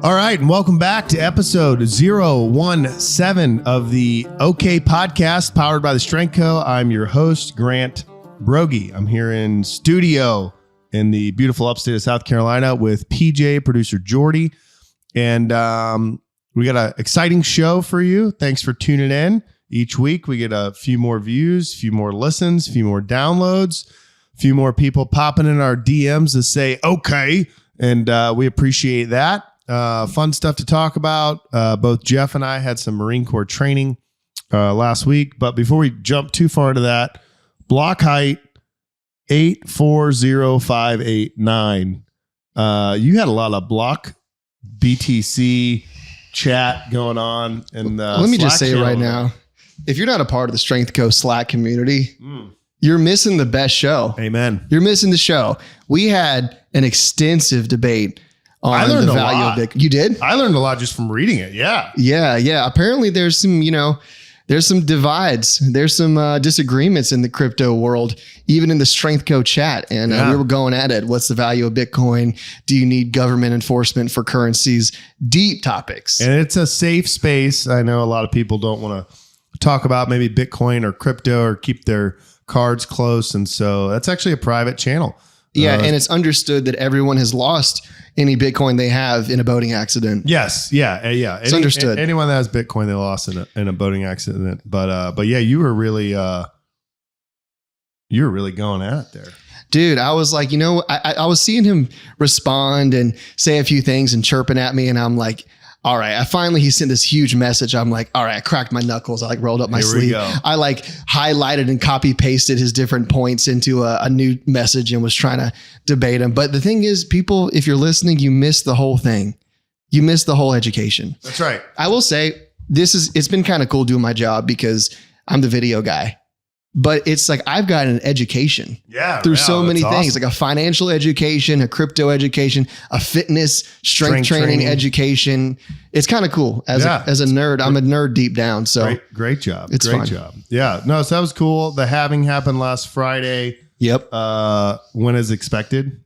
All right, and welcome back to episode 017 of the OK podcast, powered by the Strength Co. I'm your host, Grant Broggi. I'm here in studio in the beautiful upstate of South Carolina with PJ, producer Jordy, and we got an exciting show for you. Thanks for tuning in. Each week we get a few more views, a few more listens, a few more downloads, a few more people popping in our DMs to say okay, and we appreciate that. Fun stuff to talk about. Both Jeff and I had some Marine Corps training last week, but before we jump too far into that, block height 840589. You had a lot of block BTC chat going on, and let me just say right now, if you're not a part of the Strength Co Slack community, you're missing the best show. Amen. You're missing the show. We had an extensive debate on the value of Bitcoin. You did? I learned a lot just from reading it. Yeah. Yeah. Apparently there's some, there's some divides. There's some disagreements in the crypto world, even in the Strength Co chat. And we were going at it. What's the value of Bitcoin? Do you need government enforcement for currencies? Deep topics. And it's a safe space. I know a lot of people don't want to talk about maybe Bitcoin or crypto or keep their cards close. And so that's actually a private channel. Yeah. And it's understood that everyone has lost any Bitcoin they have in a boating accident. Yes. Yeah. It's understood. Anyone that has Bitcoin, they lost in a boating accident. But yeah, you were really going at it there. Dude, I was like, I was seeing him respond and say a few things and chirping at me. And I'm like, all right, he sent this huge message. I'm like, all right, I cracked my knuckles. I rolled up my sleeve. I highlighted and copy pasted his different points into a new message and was trying to debate him. But the thing is, people, if you're listening, you missed the whole thing. You missed the whole education. That's right. I will say it's been kind of cool doing my job because I'm the video guy. But it's like I've got an education through so many things, like a financial education, a crypto education, a fitness, strength training education. It's kind of cool as a nerd. I'm a nerd deep down. So great job. It's great fun. Job. Yeah. No, so that was cool. The halving happened last Friday. Yep. When is expected?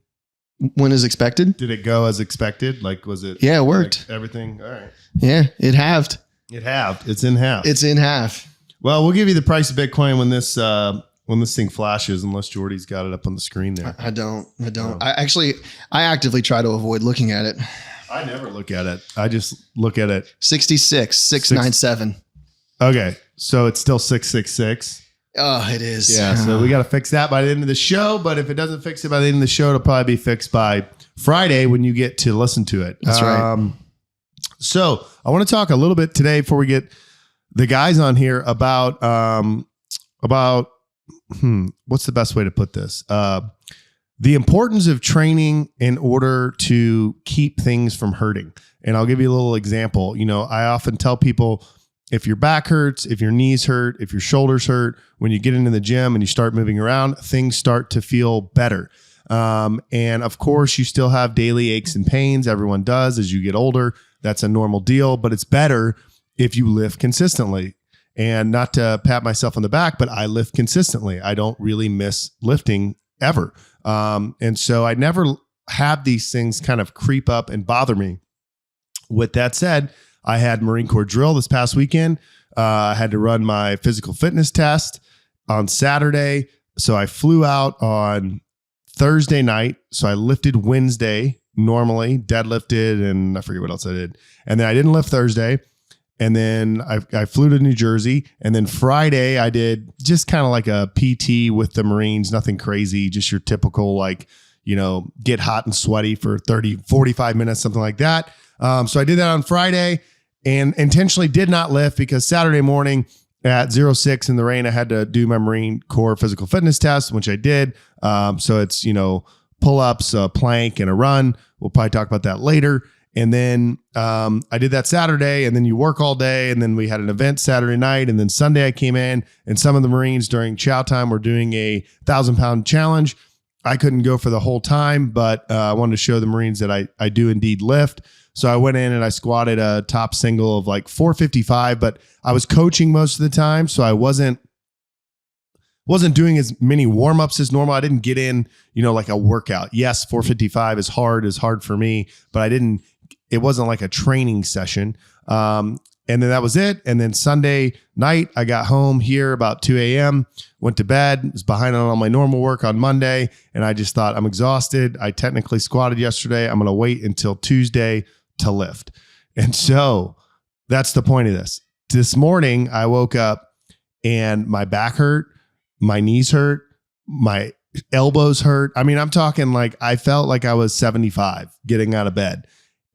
When is expected? Did it go as expected? Like, was it? Yeah, it worked. Everything. All right. Yeah, it halved. It's in half. It's in half. Well, we'll give you the price of Bitcoin when this thing flashes, unless Jordy's got it up on the screen there. I don't. I actively try to avoid looking at it. I never look at it. I just look at it. 69697. Okay. So it's still 666. Oh, it is. Yeah. So we got to fix that by the end of the show. But if it doesn't fix it by the end of the show, it'll probably be fixed by Friday when you get to listen to it. That's right. So I want to talk a little bit today before we get the guys on here about what's the best way to put this? The importance of training in order to keep things from hurting. And I'll give you a little example. I often tell people, if your back hurts, if your knees hurt, if your shoulders hurt, when you get into the gym and you start moving around, things start to feel better. And of course, you still have daily aches and pains. Everyone does as you get older. That's a normal deal, but it's better if you lift consistently. And not to pat myself on the back, but I lift consistently. I don't really miss lifting ever. And so I never have these things kind of creep up and bother me. With that said, I had Marine Corps drill this past weekend. I had to run my physical fitness test on Saturday. So I flew out on Thursday night. So I lifted Wednesday normally, deadlifted, and I forget what else I did. And then I didn't lift Thursday. And then I flew to New Jersey. And then Friday, I did just kind of like a PT with the Marines, nothing crazy, just your typical, get hot and sweaty for 30, 45 minutes, something like that. So I did that on Friday and intentionally did not lift because Saturday morning at 06 in the rain, I had to do my Marine Corps physical fitness test, which I did. So it's, pull-ups, a plank, and a run. We'll probably talk about that later. And then I did that Saturday, and then you work all day. And then we had an event Saturday night. And then Sunday I came in, and some of the Marines during chow time were doing a 1,000-pound challenge. I couldn't go for the whole time, but I wanted to show the Marines that I do indeed lift. So I went in and I squatted a top single of 455, but I was coaching most of the time. So I wasn't doing as many warm-ups as normal. I didn't get in, like a workout. Yes, 455 is hard for me, but I didn't it wasn't like a training session. And then that was it. And then Sunday night, I got home here about 2 a.m., went to bed, was behind on all my normal work on Monday. And I just thought, I'm exhausted. I technically squatted yesterday. I'm going to wait until Tuesday to lift. And so that's the point of this. This morning, I woke up and my back hurt, my knees hurt, my elbows hurt. I mean, I'm talking like I felt like I was 75 getting out of bed.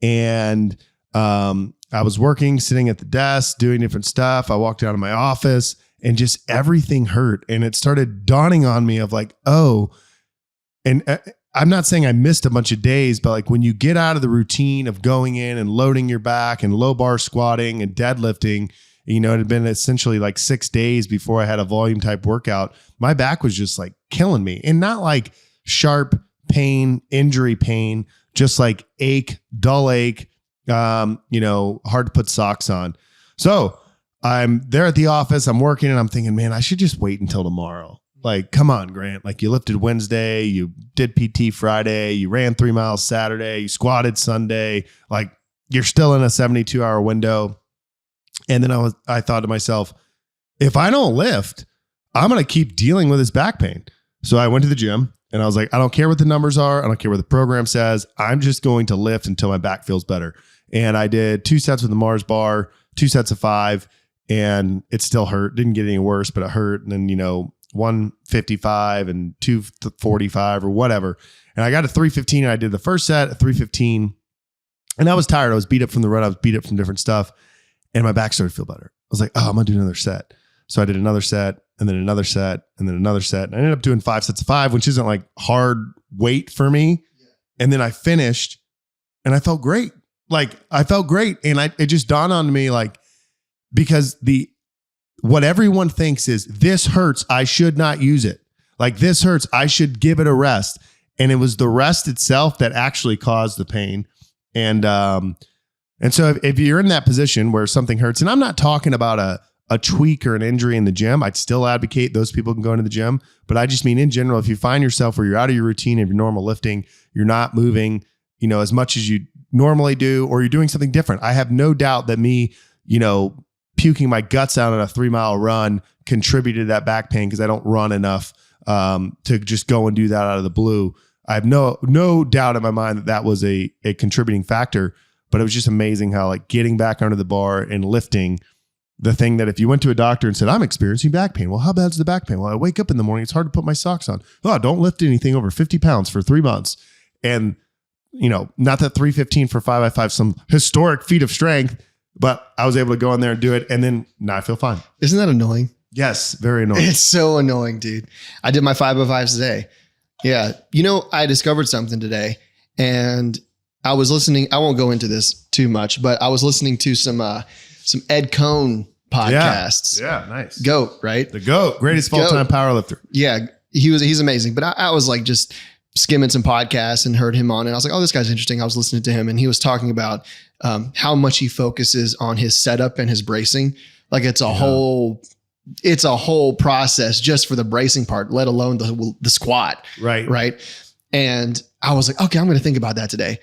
And I was working, sitting at the desk, doing different stuff. I walked out of my office and just everything hurt. And it started dawning on me of like, oh, and I'm not saying I missed a bunch of days, but like when you get out of the routine of going in and loading your back and low bar squatting and deadlifting, you know, it had been essentially like 6 days before I had a volume type workout. My back was just like killing me, and not like sharp pain, injury pain, just like ache, dull ache, you know, hard to put socks on. So I'm there at the office, I'm working, and I'm thinking, man, I should just wait until tomorrow. Like, come on, Grant. Like, you lifted Wednesday, you did PT Friday, you ran 3 miles Saturday, you squatted Sunday. Like, you're still in a 72-hour window. And then I thought to myself, if I don't lift, I'm going to keep dealing with this back pain. So I went to the gym and I was like, I don't care what the numbers are. I don't care what the program says. I'm just going to lift until my back feels better. And I did 2 sets with the Mars bar, 2 sets of 5, and it still hurt. Didn't get any worse, but it hurt. And then, you know, 155 and 245 or whatever. And I got to 315 and I did the first set at 315. And I was tired. I was beat up from the run. I was beat up from different stuff. And my back started to feel better. I was like, oh, I'm going to do another set. So I did another set and then another set and then another set. And I ended up doing 5 sets of 5, which isn't like hard weight for me. Yeah. And then I finished and I felt great. Like, I felt great. And it just dawned on me, like, because what everyone thinks is, this hurts, I should not use it. Like, this hurts, I should give it a rest. And it was the rest itself that actually caused the pain. And so if you're in that position where something hurts, and I'm not talking about a tweak or an injury in the gym, I'd still advocate those people can go into the gym. But I just mean in general, if you find yourself where you're out of your routine of your normal lifting, you're not moving, you know, as much as you normally do, or you're doing something different. I have no doubt that me, you know, puking my guts out on a 3-mile run contributed to that back pain because I don't run enough to just go and do that out of the blue. I have no doubt in my mind that was a contributing factor, but it was just amazing how, like, getting back under the bar and lifting, the thing that if you went to a doctor and said, I'm experiencing back pain. Well, how bad is the back pain? Well, I wake up in the morning, it's hard to put my socks on. Oh, don't lift anything over 50 pounds for 3 months. And, you know, not that 315 for 5x5, some historic feat of strength, but I was able to go in there and do it. And then now I feel fine. Isn't that annoying? Yes. Very annoying. It's so annoying, dude. I did my 5x5s today. Yeah. You know, I discovered something today, and I was listening. I won't go into this too much, but I was listening to some Ed Cohn podcasts. Yeah. Nice. GOAT, right? The GOAT, greatest of all time powerlifter. Yeah. He's amazing. But I was like just skimming some podcasts and heard him on, and I was like, oh, this guy's interesting. I was listening to him, and he was talking about how much he focuses on his setup and his bracing. Like, it's a whole process just for the bracing part, let alone the squat. Right. Right. And I was like, okay, I'm going to think about that today.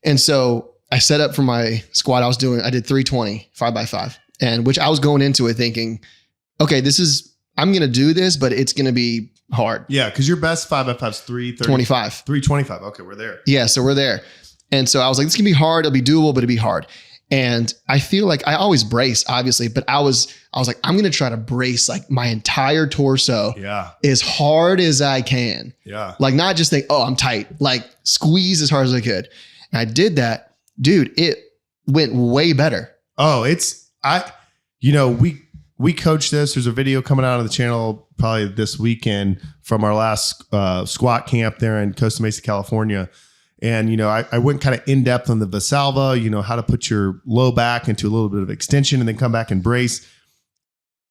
And so I set up for my squat. I did 320, 5x5, and which I was going into it thinking, okay, I'm going to do this, but it's going to be hard. Yeah. Cause your best 5x5 is 325. 325. Okay. We're there. Yeah. So we're there. And so I was like, this can be hard. It'll be doable, but it'll be hard. And I feel like I always brace, obviously, but I was like, I'm going to try to brace like my entire torso as hard as I can. Yeah. Like, not just think, oh, I'm tight, like squeeze as hard as I could. And I did that, dude. It went way better. Oh, we coach this. There's a video coming out on the channel probably this weekend from our last squat camp there in Costa Mesa, California. And, you know, I went kind of in depth on the Valsalva, you know, how to put your low back into a little bit of extension and then come back and brace.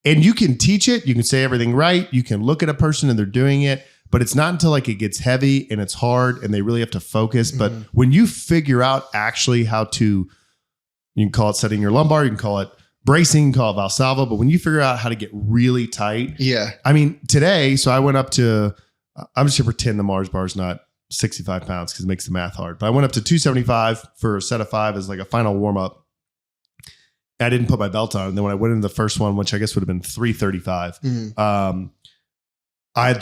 And you can teach it. You can say everything right. You can look at a person and they're doing it, but it's not until like it gets heavy and it's hard and they really have to focus. Mm-hmm. But when you figure out actually how to, you can call it setting your lumbar, you can call it bracing, you can call it Valsalva. But when you figure out how to get really tight. Yeah. I mean, today, so I went up to, I'm just going to pretend the Mars bar is not 65 pounds because it makes the math hard. But I went up to 275 for a set of 5 as like a final warm up. I didn't put my belt on. And then when I went into the first one, which I guess would have been 335, I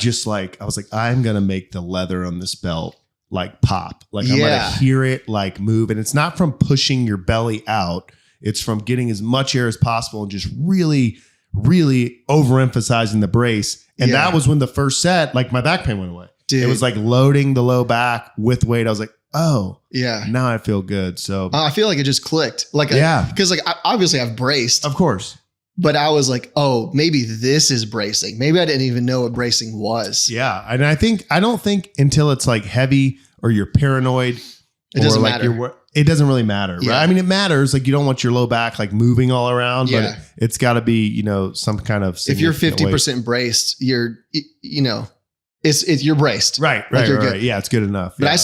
was like, I'm going to make the leather on this belt like pop. Like I'm going to hear it like move. And it's not from pushing your belly out. It's from getting as much air as possible and just really, really overemphasizing the brace. And that was when the first set, like my back pain went away. Dude. It was like loading the low back with weight. I was like, oh, yeah, now I feel good. So I feel like it just clicked. Like, because like obviously I've braced, of course, but I was like, oh, maybe this is bracing. Maybe I didn't even know what bracing was. Yeah, and I don't think until it's like heavy or you're paranoid, it doesn't matter. It doesn't really matter, right? I mean, it matters. Like you don't want your low back like moving all around, but it's got to be some kind of. If you're 50% braced, you're you're braced, right? You're good. Yeah, it's good enough. But I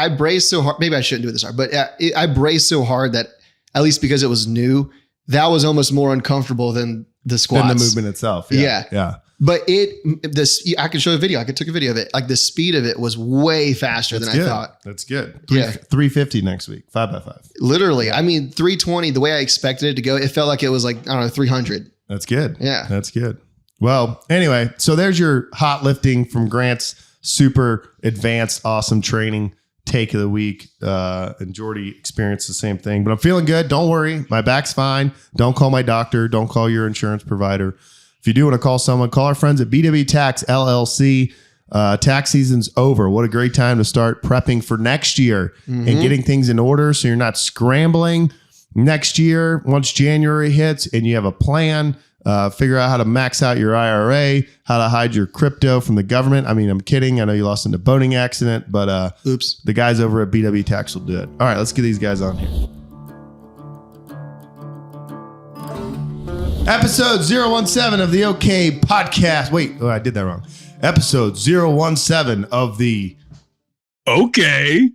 braced so hard. Maybe I shouldn't do it this hard, but I braced so hard that at least because it was new, that was almost more uncomfortable than the squats. Than the movement itself. Yeah. But I could show a video. I took a video of it. Like the speed of it was way faster than I thought. That's good. 350 next week, 5x5. Literally. I mean, 320, the way I expected it to go, it felt like it was like, I don't know, 300. That's good. Yeah. That's good. Well, anyway, so there's your hot lifting from Grant's super advanced, awesome training take of the week. And Jordy experienced the same thing, but I'm feeling good. Don't worry. My back's fine. Don't call my doctor. Don't call your insurance provider. If you do want to call someone, call our friends at BW Tax LLC. Tax season's over. What a great time to start prepping for next year and getting things in order so you're not scrambling next year once January hits and you have a plan. Figure out how to max out your IRA, how to hide your crypto from the government. I mean, I'm kidding. I know you lost in a boating accident, but oops, the guys over at BW Tax will do it. All right, let's get these guys on here. Episode 017 of the OK podcast. Wait, I did that wrong. Episode 017 of the Okay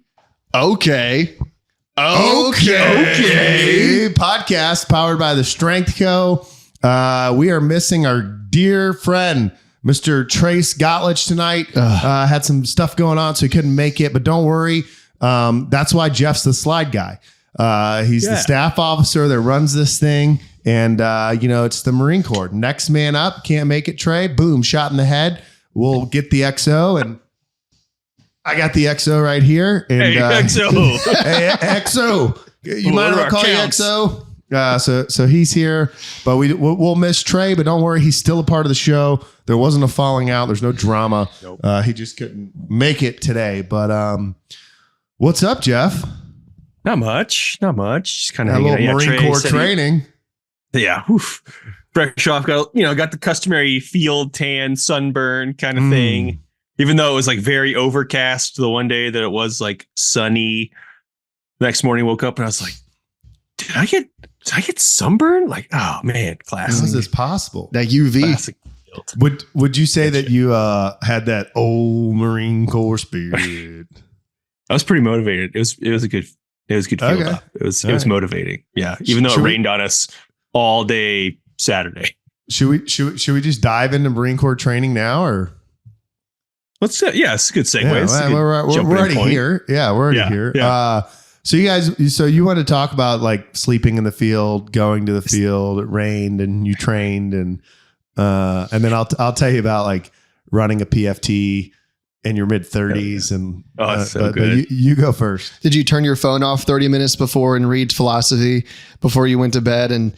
podcast powered by the Strength Co. We are missing our dear friend, Mr. Trace Gottlich tonight. Had some stuff going on, so he couldn't make it, but don't worry. That's why Jeff's the slide guy. He's the staff officer that runs this thing. And, it's the Marine Corps. Next man up. Can't make it, Trey. Boom. Shot in the head. We'll get the XO. And I got the XO right here. And, hey, XO. Hey, XO. You might not call you XO. So he's here. But we'll miss Trey. But don't worry. He's still a part of the show. There wasn't a falling out. There's no drama. Nope. He just couldn't make it today. But what's up, Jeff? Not much. Just kind of a little Marine Corps training. Yeah. Oof. Fresh off, got the customary field tan, sunburn kind of thing. Even though it was like very overcast the one day that it was like sunny. The next morning woke up and I was like, did I get sunburn? Like, oh man, classic. How is this possible? That UV. Classic. Would you say that you had that old Marine Corps spirit? I was pretty motivated. It was a good field up. It was motivating. Yeah. Even though it rained on us all day Saturday. Should we just dive into Marine Corps training now, or it's a good segue. Yeah, we're already here. Yeah, we're already here. Yeah. So you want to talk about like sleeping in the field, going to the field, it rained and you trained, and then I'll tell you about like running a PFT in your mid 30s and so good. But you go first. Did you turn your phone off 30 minutes before and read philosophy before you went to bed, and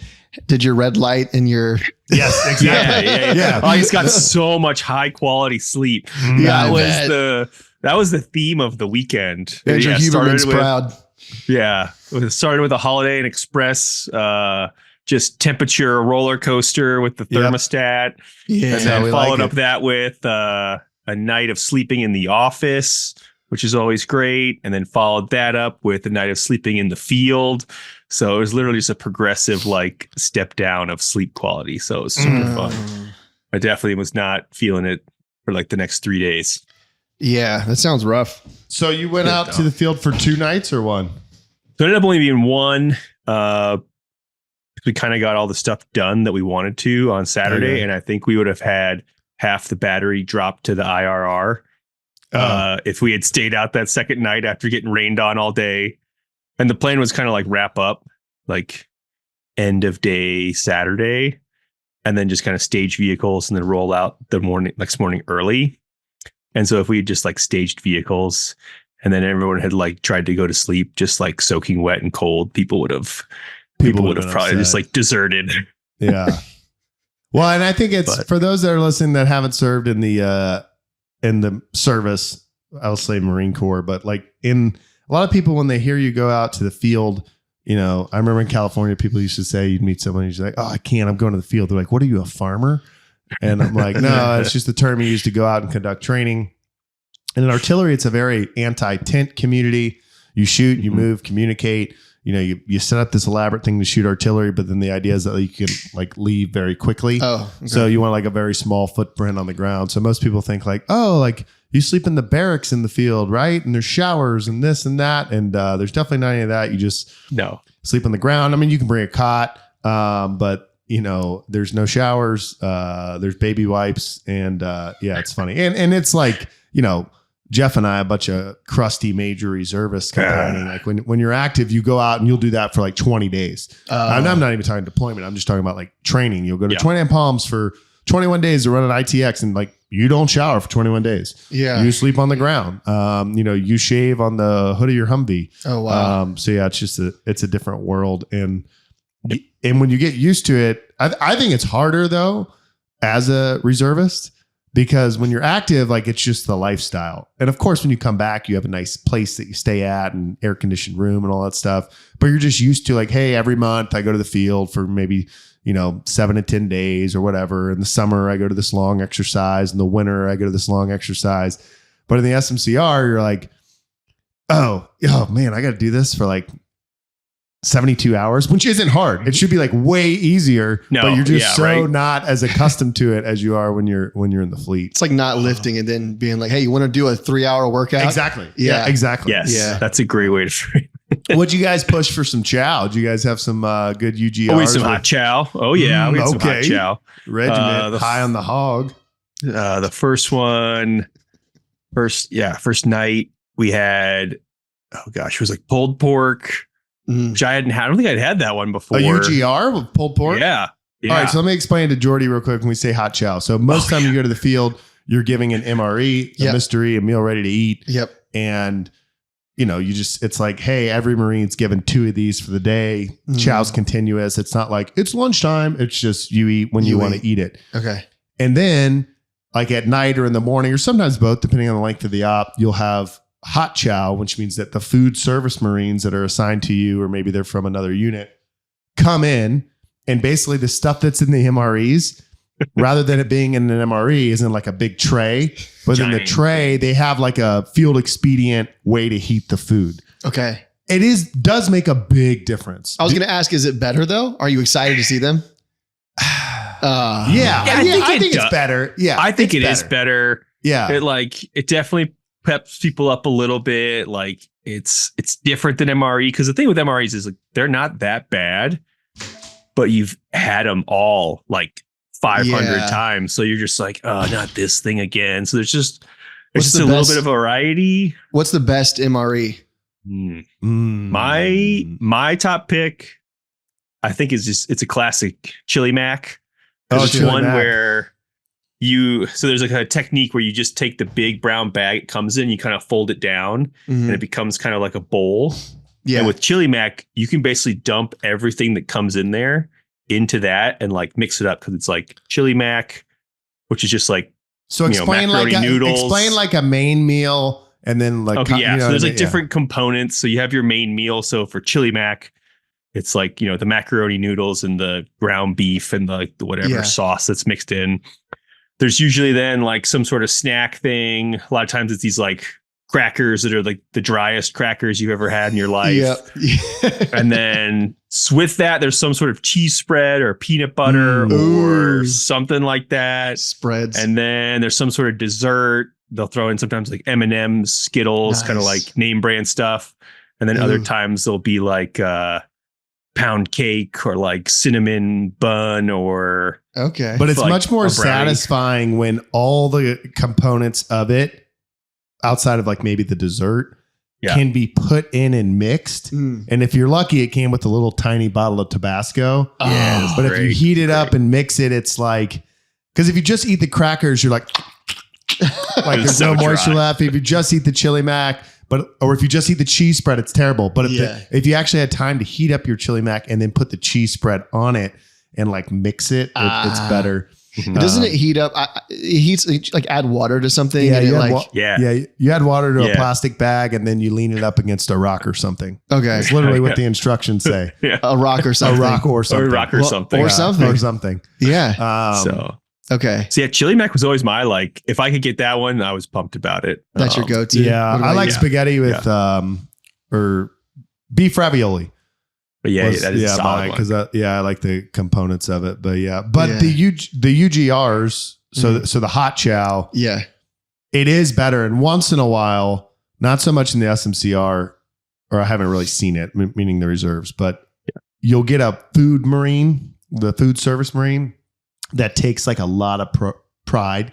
did your red light and your yes, exactly. Yeah. Oh, he's got so much high quality sleep. That was the theme of the weekend. Andrew Huberman's proud. Yeah, it started with a Holiday Inn Express, just temperature roller coaster with the thermostat. Yeah, and then followed up that with a night of sleeping in the office, which is always great. And then followed that up with a night of sleeping in the field. So it was literally just a progressive like step down of sleep quality. So it was super fun. I definitely was not feeling it for like the next 3 days. Yeah, that sounds rough. So you went out to the field for 2 nights or one? So it ended up only being one. We kind of got all the stuff done that we wanted to on Saturday. And I think we would have had half the battery dropped to the IRR if we had stayed out that second night after getting rained on all day. And the plan was kind of like wrap up like end of day Saturday, and then just kind of stage vehicles and then roll out the next morning early. And so if we had just like staged vehicles and then everyone had like tried to go to sleep just like soaking wet and cold, people would have probably upset. Just like deserted. Yeah. Well, and I think it's for those that are listening that haven't served in the service, I'll say Marine Corps, but like a lot of people, when they hear you go out to the field, you know, I remember in California, people used to say you'd meet someone who's like, oh, I can't, I'm going to the field. They're like, what are you, a farmer? And I'm like, no, it's just the term you use to go out and conduct training. And in artillery, it's a very anti-tent community. You shoot, you move, communicate. You know, you set up this elaborate thing to shoot artillery, but then the idea is that you can like leave very quickly. Oh, okay. So you want like a very small footprint on the ground. So most people think like, oh, like you sleep in the barracks in the field, right? And there's showers and this and that. And there's definitely not any of that. You just sleep on the ground. I mean, you can bring a cot, but you know, there's no showers. There's baby wipes, and it's funny. And it's like, you know, Jeff and I, a bunch of crusty major reservists complaining. Like when you're active, you go out and you'll do that for like 20 days. I'm not even talking deployment. I'm just talking about like training. You'll go to 29 Palms for 21 days to run an ITX, and like you don't shower for 21 days. Yeah. You sleep on the ground. You know, you shave on the hood of your Humvee. Oh, wow. So yeah, it's just it's a different world. And when you get used to it, I think it's harder though as a reservist, because when you're active, like it's just the lifestyle. And of course, when you come back, you have a nice place that you stay at and air conditioned room and all that stuff. But you're just used to like, hey, every month I go to the field for maybe, you know, 7 to 10 days or whatever. In the summer, I go to this long exercise. In the winter, I go to this long exercise. But in the SMCR, you're like, oh man, I got to do this for like 72 hours, which isn't hard. It should be like way easier, but you're just not as accustomed to it as you are when you're in the fleet. It's like not lifting and then being like, hey, you want to do a 3-hour workout? Exactly. Yeah, exactly. Yes. Yeah. That's a great way to frame it. What'd you guys push for some chow? Did you guys have some good UGRs? Always some hot chow. Oh yeah. We had some hot chow. Regiment, high on the hog. The first night we had, it was like pulled pork. Which I don't think I'd had that one before. A UGR with pulled pork? Yeah. All right, so let me explain to Jordy real quick when we say hot chow. So most time you go to the field, you're giving an MRE, a mystery, a meal ready to eat. Yep. And, you know, it's like, hey, every Marine's given 2 of these for the day. Chow's continuous. It's not like it's lunchtime. It's just you eat when you want to eat it. Okay. And then like at night or in the morning, or sometimes both, depending on the length of the op, you'll have hot chow, which means that the food service Marines that are assigned to you, or maybe they're from another unit, come in, and basically the stuff that's in the MREs, rather than it being in an MRE, is in like a big tray. But in the tray, they have like a field expedient way to heat the food. Okay. It does make a big difference. I was going to ask, is it better though? Are you excited to see them? I think it's better. Yeah. I think it is better. Yeah. It definitely peps people up a little bit. Like it's different than MRE, because the thing with MREs is like they're not that bad, but you've had them all like 500 times, so you're just like, oh, not this thing again. So there's just a little bit of variety. What's the best MRE? My top pick, I think, it's a classic Chili Mac. It's one where so there's like a technique where you just take the big brown bag it comes in, you kind of fold it down, and it becomes kind of like a bowl. Yeah. And with Chili Mac, you can basically dump everything that comes in there into that and like mix it up, because it's like Chili Mac, which is just like, so explain noodles. Explain like a main meal, and then like so there's like different components. So you have your main meal. So for Chili Mac, it's like, you know, the macaroni noodles and the ground beef and the whatever sauce that's mixed in. There's usually then like some sort of snack thing. A lot of times it's these like crackers that are like the driest crackers you've ever had in your life. Yep. And then with that, there's some sort of cheese spread or peanut butter or something like that. Spreads. And then there's some sort of dessert. They'll throw in sometimes like M&M's, Skittles, kind of like name brand stuff. And then other times there'll be like pound cake or like cinnamon bun or but it's like much more satisfying when all the components of it outside of like maybe the dessert, Yeah. can be put in and mixed. And if you're lucky, it came with a little tiny bottle of Tabasco. Yeah, But if you heat it up and mix it, it's like, because if you just eat the crackers, you're like there's so no moisture dry. left. If you just eat the chili mac, or if you just eat the cheese spread, it's terrible. But if you actually had time to heat up your chili mac and then put the cheese spread on it and like mix it, it's better. Doesn't it heat up? It heats, like add water to something. Yeah, and it you you add water to a plastic bag and then you lean it up against a rock or something. Okay. It's literally what the instructions say. A rock or something. A rock or something. Or a rock or something. Or something. Or something. Yeah. Okay. So yeah, chili mac was always my like. If I could get that one, I was pumped about it. That's your go-to. Yeah, I like spaghetti with or beef ravioli. But that is a solid one. Because I like the components of it. But the UGRs, so the hot chow, it is better. And once in a while, not so much in the SMCR, or I haven't really seen it, meaning the reserves, but you'll get a food marine, the food service marine, that takes like a lot of pride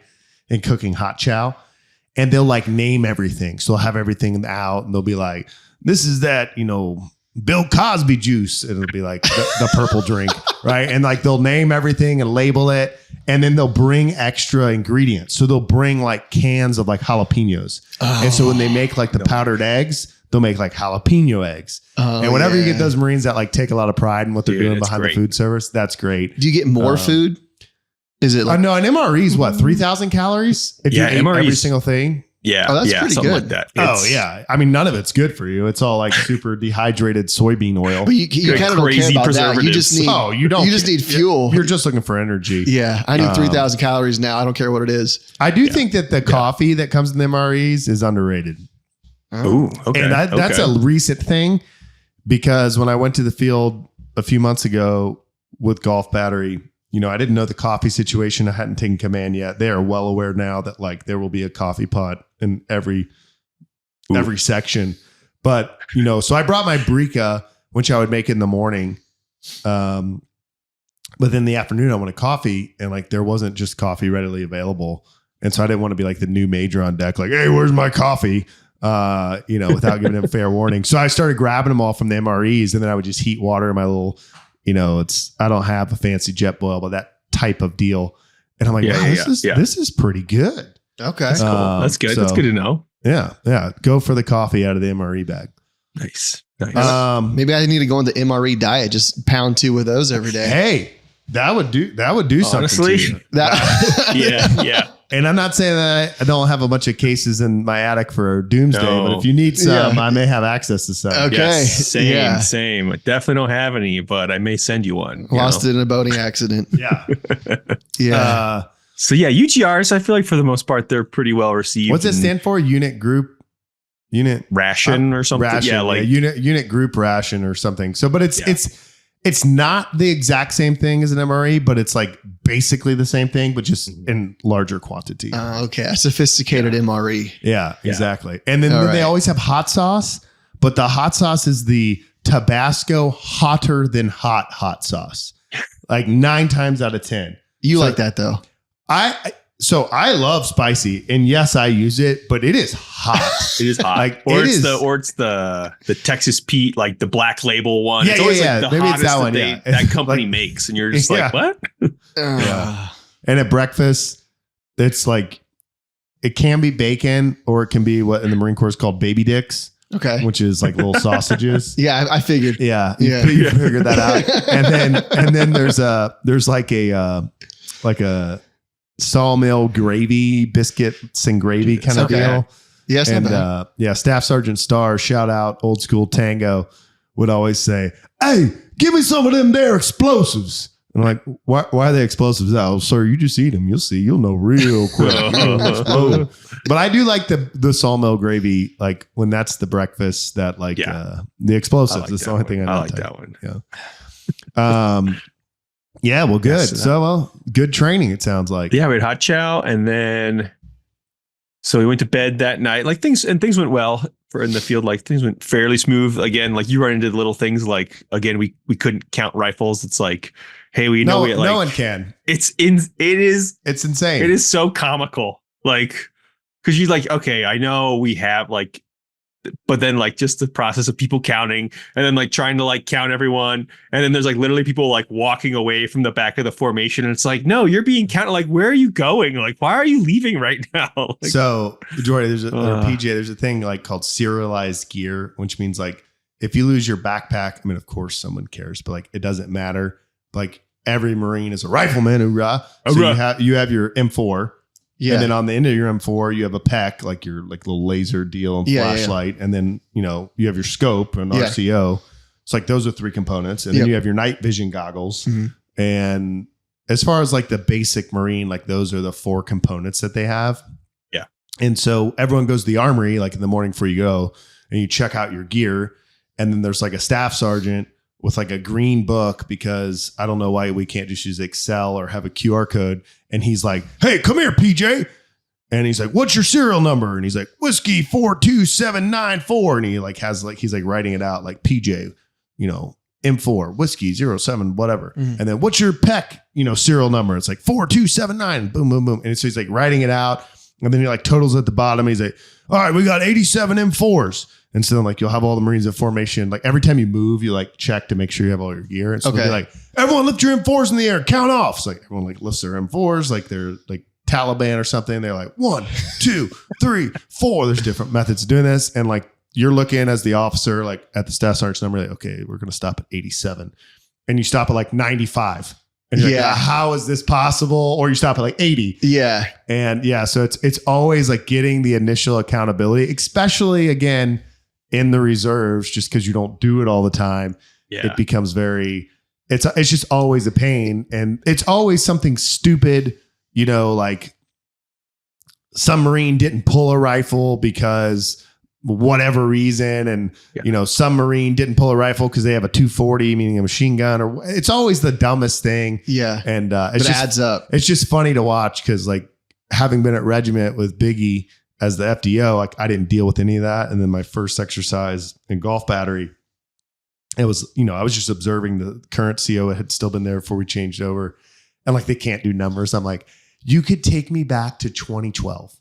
in cooking hot chow, and they'll like name everything. So they'll have everything out, and they'll be like, "This is that, Bill Cosby juice." And it'll be like the purple drink, right? And like they'll name everything and label it, and then they'll bring extra ingredients. So they'll bring like cans of like jalapenos, and so when they make like the powdered eggs, they'll make like jalapeno eggs. And whenever you get those Marines that like take a lot of pride in what they're doing behind the food service, that's great. Do you get more food? Is it like no, an MRE is what, 3,000 calories? If you ate every single thing. Yeah. Oh, that's pretty something good. like that. Yeah. I mean, none of it's good for you. It's all like super dehydrated soybean oil. But you kind of don't care about that. You just need you just need fuel. You're just looking for energy. Yeah. I need 3,000 calories now. I don't care what it is. I do think that the coffee that comes in the MREs is underrated. Oh, okay. And that's a recent thing, because when I went to the field a few months ago with Golf Battery, I didn't know the coffee situation. I hadn't taken command yet. They are well aware now that like there will be a coffee pot in every section. But, so I brought my Brica, which I would make in the morning. But then in the afternoon I wanted coffee, and like there wasn't just coffee readily available. And so I didn't want to be like the new major on deck, like, "Hey, where's my coffee?" Without giving them fair warning. So I started grabbing them all from the MREs, and then I would just heat water in my little, I don't have a fancy jet boil, but that type of deal. And I'm like, this is pretty good. Okay. That's cool. That's good. That's good to know. Yeah. Yeah. Go for the coffee out of the MRE bag. Nice. Maybe I need to go on the MRE diet. Just pound 2 of those every day. Hey, that would do something. Honestly, to you. yeah. And I'm not saying that I don't have a bunch of cases in my attic for doomsday, but if you need some, I may have access to some. Okay. Yes, same. I definitely don't have any, but I may send you one. Lost it in a boating accident. Yeah. Yeah. So UGRs, I feel like for the most part, they're pretty well received. What's it stand for? Unit ration or something? Ration, unit group ration or something. So, but it's not the exact same thing as an MRE, but it's like basically the same thing, but just in larger quantity. Okay. A sophisticated MRE. Yeah, exactly. And then they always have hot sauce, but the hot sauce is the Tabasco hotter than hot sauce. Like 9 times out of 10. You like that though? I love spicy, and yes, I use it, but it is hot. It is hot. Like, it's the Texas Pete, like the black label one. Yeah, it's always like the maybe hottest it's that one, that company makes, and you're just like, what? Yeah. And at breakfast, it's like, it can be bacon, or it can be what in the Marine Corps is called baby dicks. Okay. Which is like little sausages. Yeah, I figured. Yeah. You figured that out. And then there's like a sawmill gravy, biscuits and gravy kind of deal. Yes. And Staff Sergeant Starr, shout out old school Tango, would always say, "Hey, give me some of them there explosives." And I'm like, why are they explosives? Oh, sir, you just eat them. You'll see. You'll know real quick. Explode. But I do like the sawmill gravy, like when that's the breakfast, that like the explosives. That's the only thing I like that one. Yeah. Yeah, well, good. So, good training, it sounds like. Yeah, we had hot chow, and then so we went to bed that night. Like things went well in the field. Like things went fairly smooth. Again, like you run into little things. Like again, we couldn't count rifles. It's like, hey, we know no one can. It's insane. It is so comical. Like, Cause you're like, okay, I know we have like, but then like just the process of people counting and then like trying to like count everyone. And then there's like literally people like walking away from the back of the formation. And it's like, no, you're being counted. Like, where are you going? Like, why are you leaving right now? Like, so Jordan, or PJ, there's a thing like called serialized gear, which means like if you lose your backpack, I mean, of course someone cares, but like it doesn't matter. Like every Marine is a rifleman. Hoorah. So you have your M4. Yeah. And then on the end of your M4, you have a PEC, like your like little laser deal and flashlight. Yeah. And then, you know, you have your scope and RCO. It's like those are 3 components. And then you have your night vision goggles. Mm-hmm. And as far as like the basic Marine, like those are the 4 components that they have. Yeah. And so everyone goes to the armory like in the morning before you go and you check out your gear. And then there's like a staff sergeant with like a green book, because I don't know why we can't just use Excel or have a QR code. And he's like, hey, come here, PJ. And he's like, what's your serial number? And he's like, whiskey 42794. And he like has like, he's like writing it out like PJ, you know, M4, whiskey 07, whatever. Mm-hmm. And then what's your PEC, you know, serial number? It's like 4279, boom, boom, boom. And so he's like writing it out. And then he like totals at the bottom. He's like, all right, we got 87 M4s. And so then like you'll have all the Marines in formation. Like every time you move, you like check to make sure you have all your gear. And so they'll be like, everyone lift your M4s in the air, count off. So like everyone like lifts their M4s, like they're like Taliban or something. They're like 1, 2, 3, 4. There's different methods of doing this. And like you're looking as the officer, like at the staff sergeant's number, like, okay, we're going to stop at 87. And you stop at like 95. And you're like, how is this possible? Or you stop at like 80. Yeah. And so it's always like getting the initial accountability, especially again, in the reserves, just because you don't do it all the time, it becomes it's just always a pain. And it's always something stupid, you know, like some Marine didn't pull a rifle because whatever reason. And, you know, some Marine didn't pull a rifle because they have a 240, meaning a machine gun, or it's always the dumbest thing. Yeah. And it adds up. It's just funny to watch because like having been at regiment with Biggie, as the FDO, like I didn't deal with any of that. And then my first exercise in Golf Battery, it was, you know, I was just observing the current CO had still been there before we changed over. And like, they can't do numbers. I'm like, you could take me back to 2012.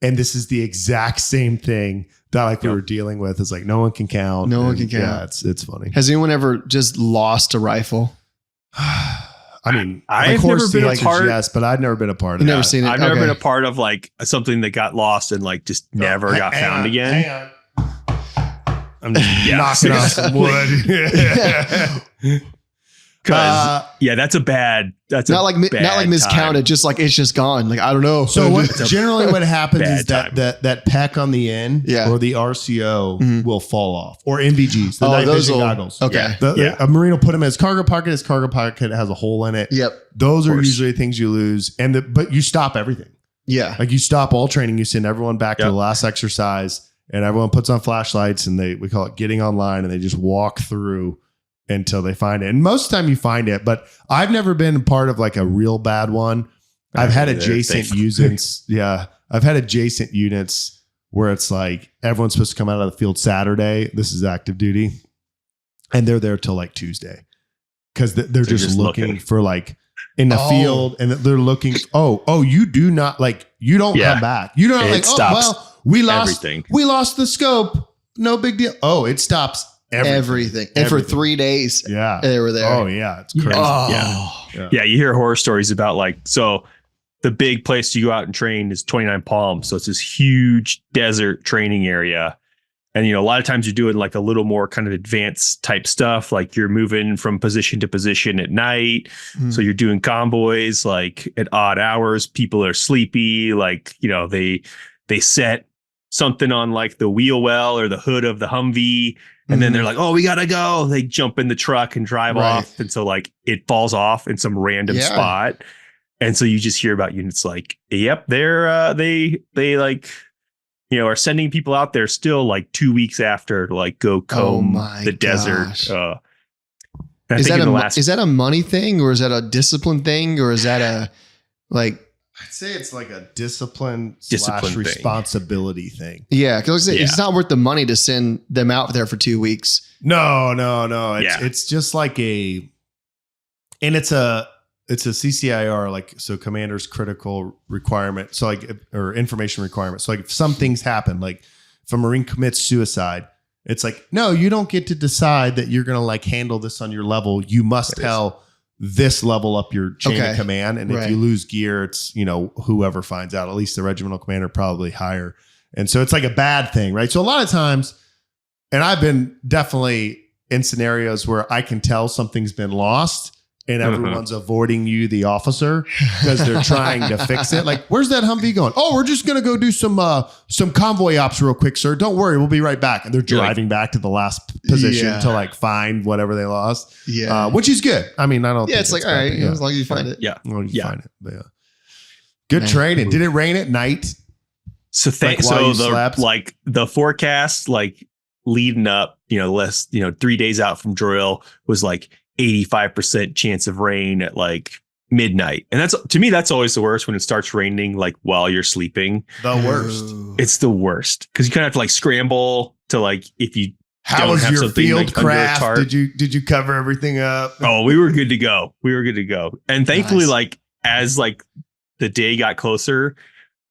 And this is the exact same thing that like we were dealing with. It's like, no one can count. No one can count. Yeah, it's funny. Has anyone ever just lost a rifle? I mean, I've never been a part. Yes, but I've never been a part of that. Never seen it. I've never been a part of like something that got lost and like just never got found again. Hang on. I'm just knocking off some wood. Because that's a bad. That's not like miscounted. Just like it's just gone. Like I don't know. So what happens is that PEC on the end or the RCO will fall off, or NVGs, the night vision goggles. Okay, a Marine will put them in his cargo pocket. His cargo pocket has a hole in it. Yep, those are usually things you lose, but you stop everything. Yeah, like you stop all training. You send everyone back to the last exercise, and everyone puts on flashlights, and we call it getting online, and they just walk through until they find it. And most of the time you find it, but I've never been part of like a real bad one. I've had adjacent units. Yeah. I've had adjacent units where it's like everyone's supposed to come out of the field Saturday. This is active duty. And they're there till like Tuesday. Cause they're just looking for like in the field, and they're looking. You do not like, you don't come back. You don't like, we lost the scope. No big deal. Oh, it stops everything. And for 3 days, they were there. Oh yeah, it's crazy. Yeah, you hear horror stories about like, so the big place you go out and train is 29 Palms, so it's this huge desert training area, and you know a lot of times you're doing like a little more kind of advanced type stuff, like you're moving from position to position at night, so you're doing convoys like at odd hours. People are sleepy, like you know they set something on like the wheel well or the hood of the Humvee. And then they're like, oh, we got to go. They jump in the truck and drive off. And so like it falls off in some random spot. And so you just hear about units like, yep, they're they like, you know, are sending people out there still like 2 weeks after to like go comb the desert. Is that a money thing, or is that a discipline thing, or is that a like? I'd say it's like a discipline responsibility thing. Yeah, because it's not worth the money to send them out there for 2 weeks. No. It's just like it's it's a CCIR, like, so commander's critical requirement. So like, or information requirement. So like if some things happen, like if a Marine commits suicide, it's like, no, you don't get to decide that you're going to like handle this on your level. You must tell this level up your chain of command. And if you lose gear, it's, you know, whoever finds out, at least the regimental commander, probably higher. And so it's like a bad thing, right? So a lot of times, and I've been definitely in scenarios where I can tell something's been lost and everyone's avoiding you, the officer, because they're trying to fix it. Like, where's that Humvee going? Oh, we're just going to go do some convoy ops real quick, sir. Don't worry. We'll be right back. And they're driving back to the last position to like find whatever they lost. Yeah. Which is good. I mean, I don't think it's like, all right, as long as you find it. Yeah. As long as you find it. But good training. Did it rain at night? So the forecast, like leading up, you know, 3 days out from drill was like 85% chance of rain at like midnight. And that's, to me, that's always the worst when it starts raining, like while you're sleeping. The worst. It's the worst. Cause you kind of have to like scramble to like, if you how was your field craft? Did you cover everything up? Oh, we were good to go. And thankfully, like as like the day got closer,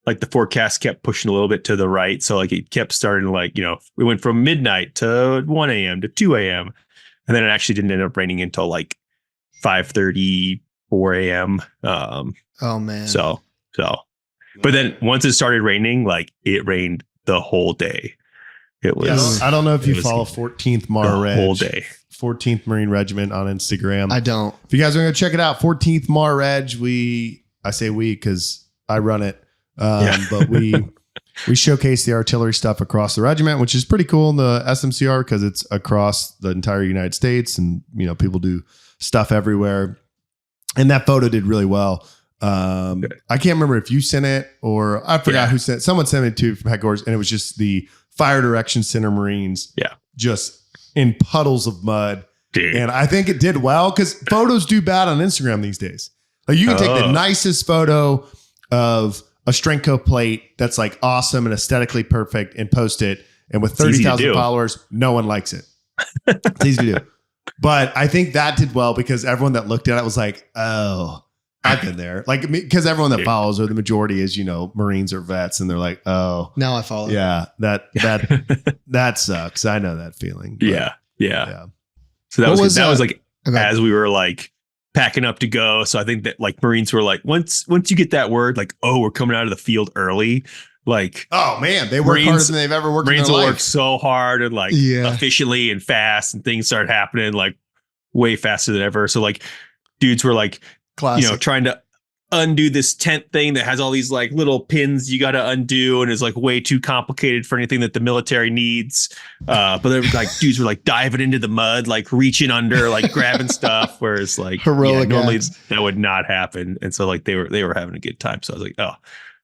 like the forecast kept pushing a little bit to the right. So like it kept starting to like, you know, we went from midnight to 1 a.m. to 2 a.m. And then it actually didn't end up raining until like 5:30, 4 a.m. Oh man. So, but then once it started raining, like it rained the whole day. It was. I don't know if you follow 14th MRE whole day. 14th Marine Regiment on Instagram. I don't. If you guys are going to check it out, 14th MRE, I say we because I run it. But we showcase the artillery stuff across the regiment, which is pretty cool in the SMCR because it's across the entire United States, and you know people do stuff everywhere. And that photo did really well. I can't remember if you sent it or I forgot who sent it. Someone sent it to from headquarters, and it was just the Fire Direction Center Marines, just in puddles of mud. Dude. And I think it did well because photos do bad on Instagram these days. Like you can take the nicest photo of a Strenko plate that's like awesome and aesthetically perfect and post it. And with 30,000 followers, no one likes it. It's easy to do. But I think that did well because everyone that looked at it was like, oh, I've been there. Like, because everyone that follows or the majority is, you know, Marines or vets. And they're like, oh, now I follow. Yeah, that sucks. I know that feeling. But, yeah. So that was like, as we were like, packing up to go. So I think that like Marines were like, once you get that word, like, oh, we're coming out of the field early. Like, oh man, they work harder than they've ever worked. Marines in their will life. work so hard and like efficiently and fast, and things start happening like way faster than ever. So like dudes were like, you know, trying to undo this tent thing that has all these like little pins you got to undo and is like way too complicated for anything that the military needs. But they're like dudes were like diving into the mud, like reaching under, like grabbing stuff. Whereas like normally that would not happen. And so like they were having a good time. So I was like, oh,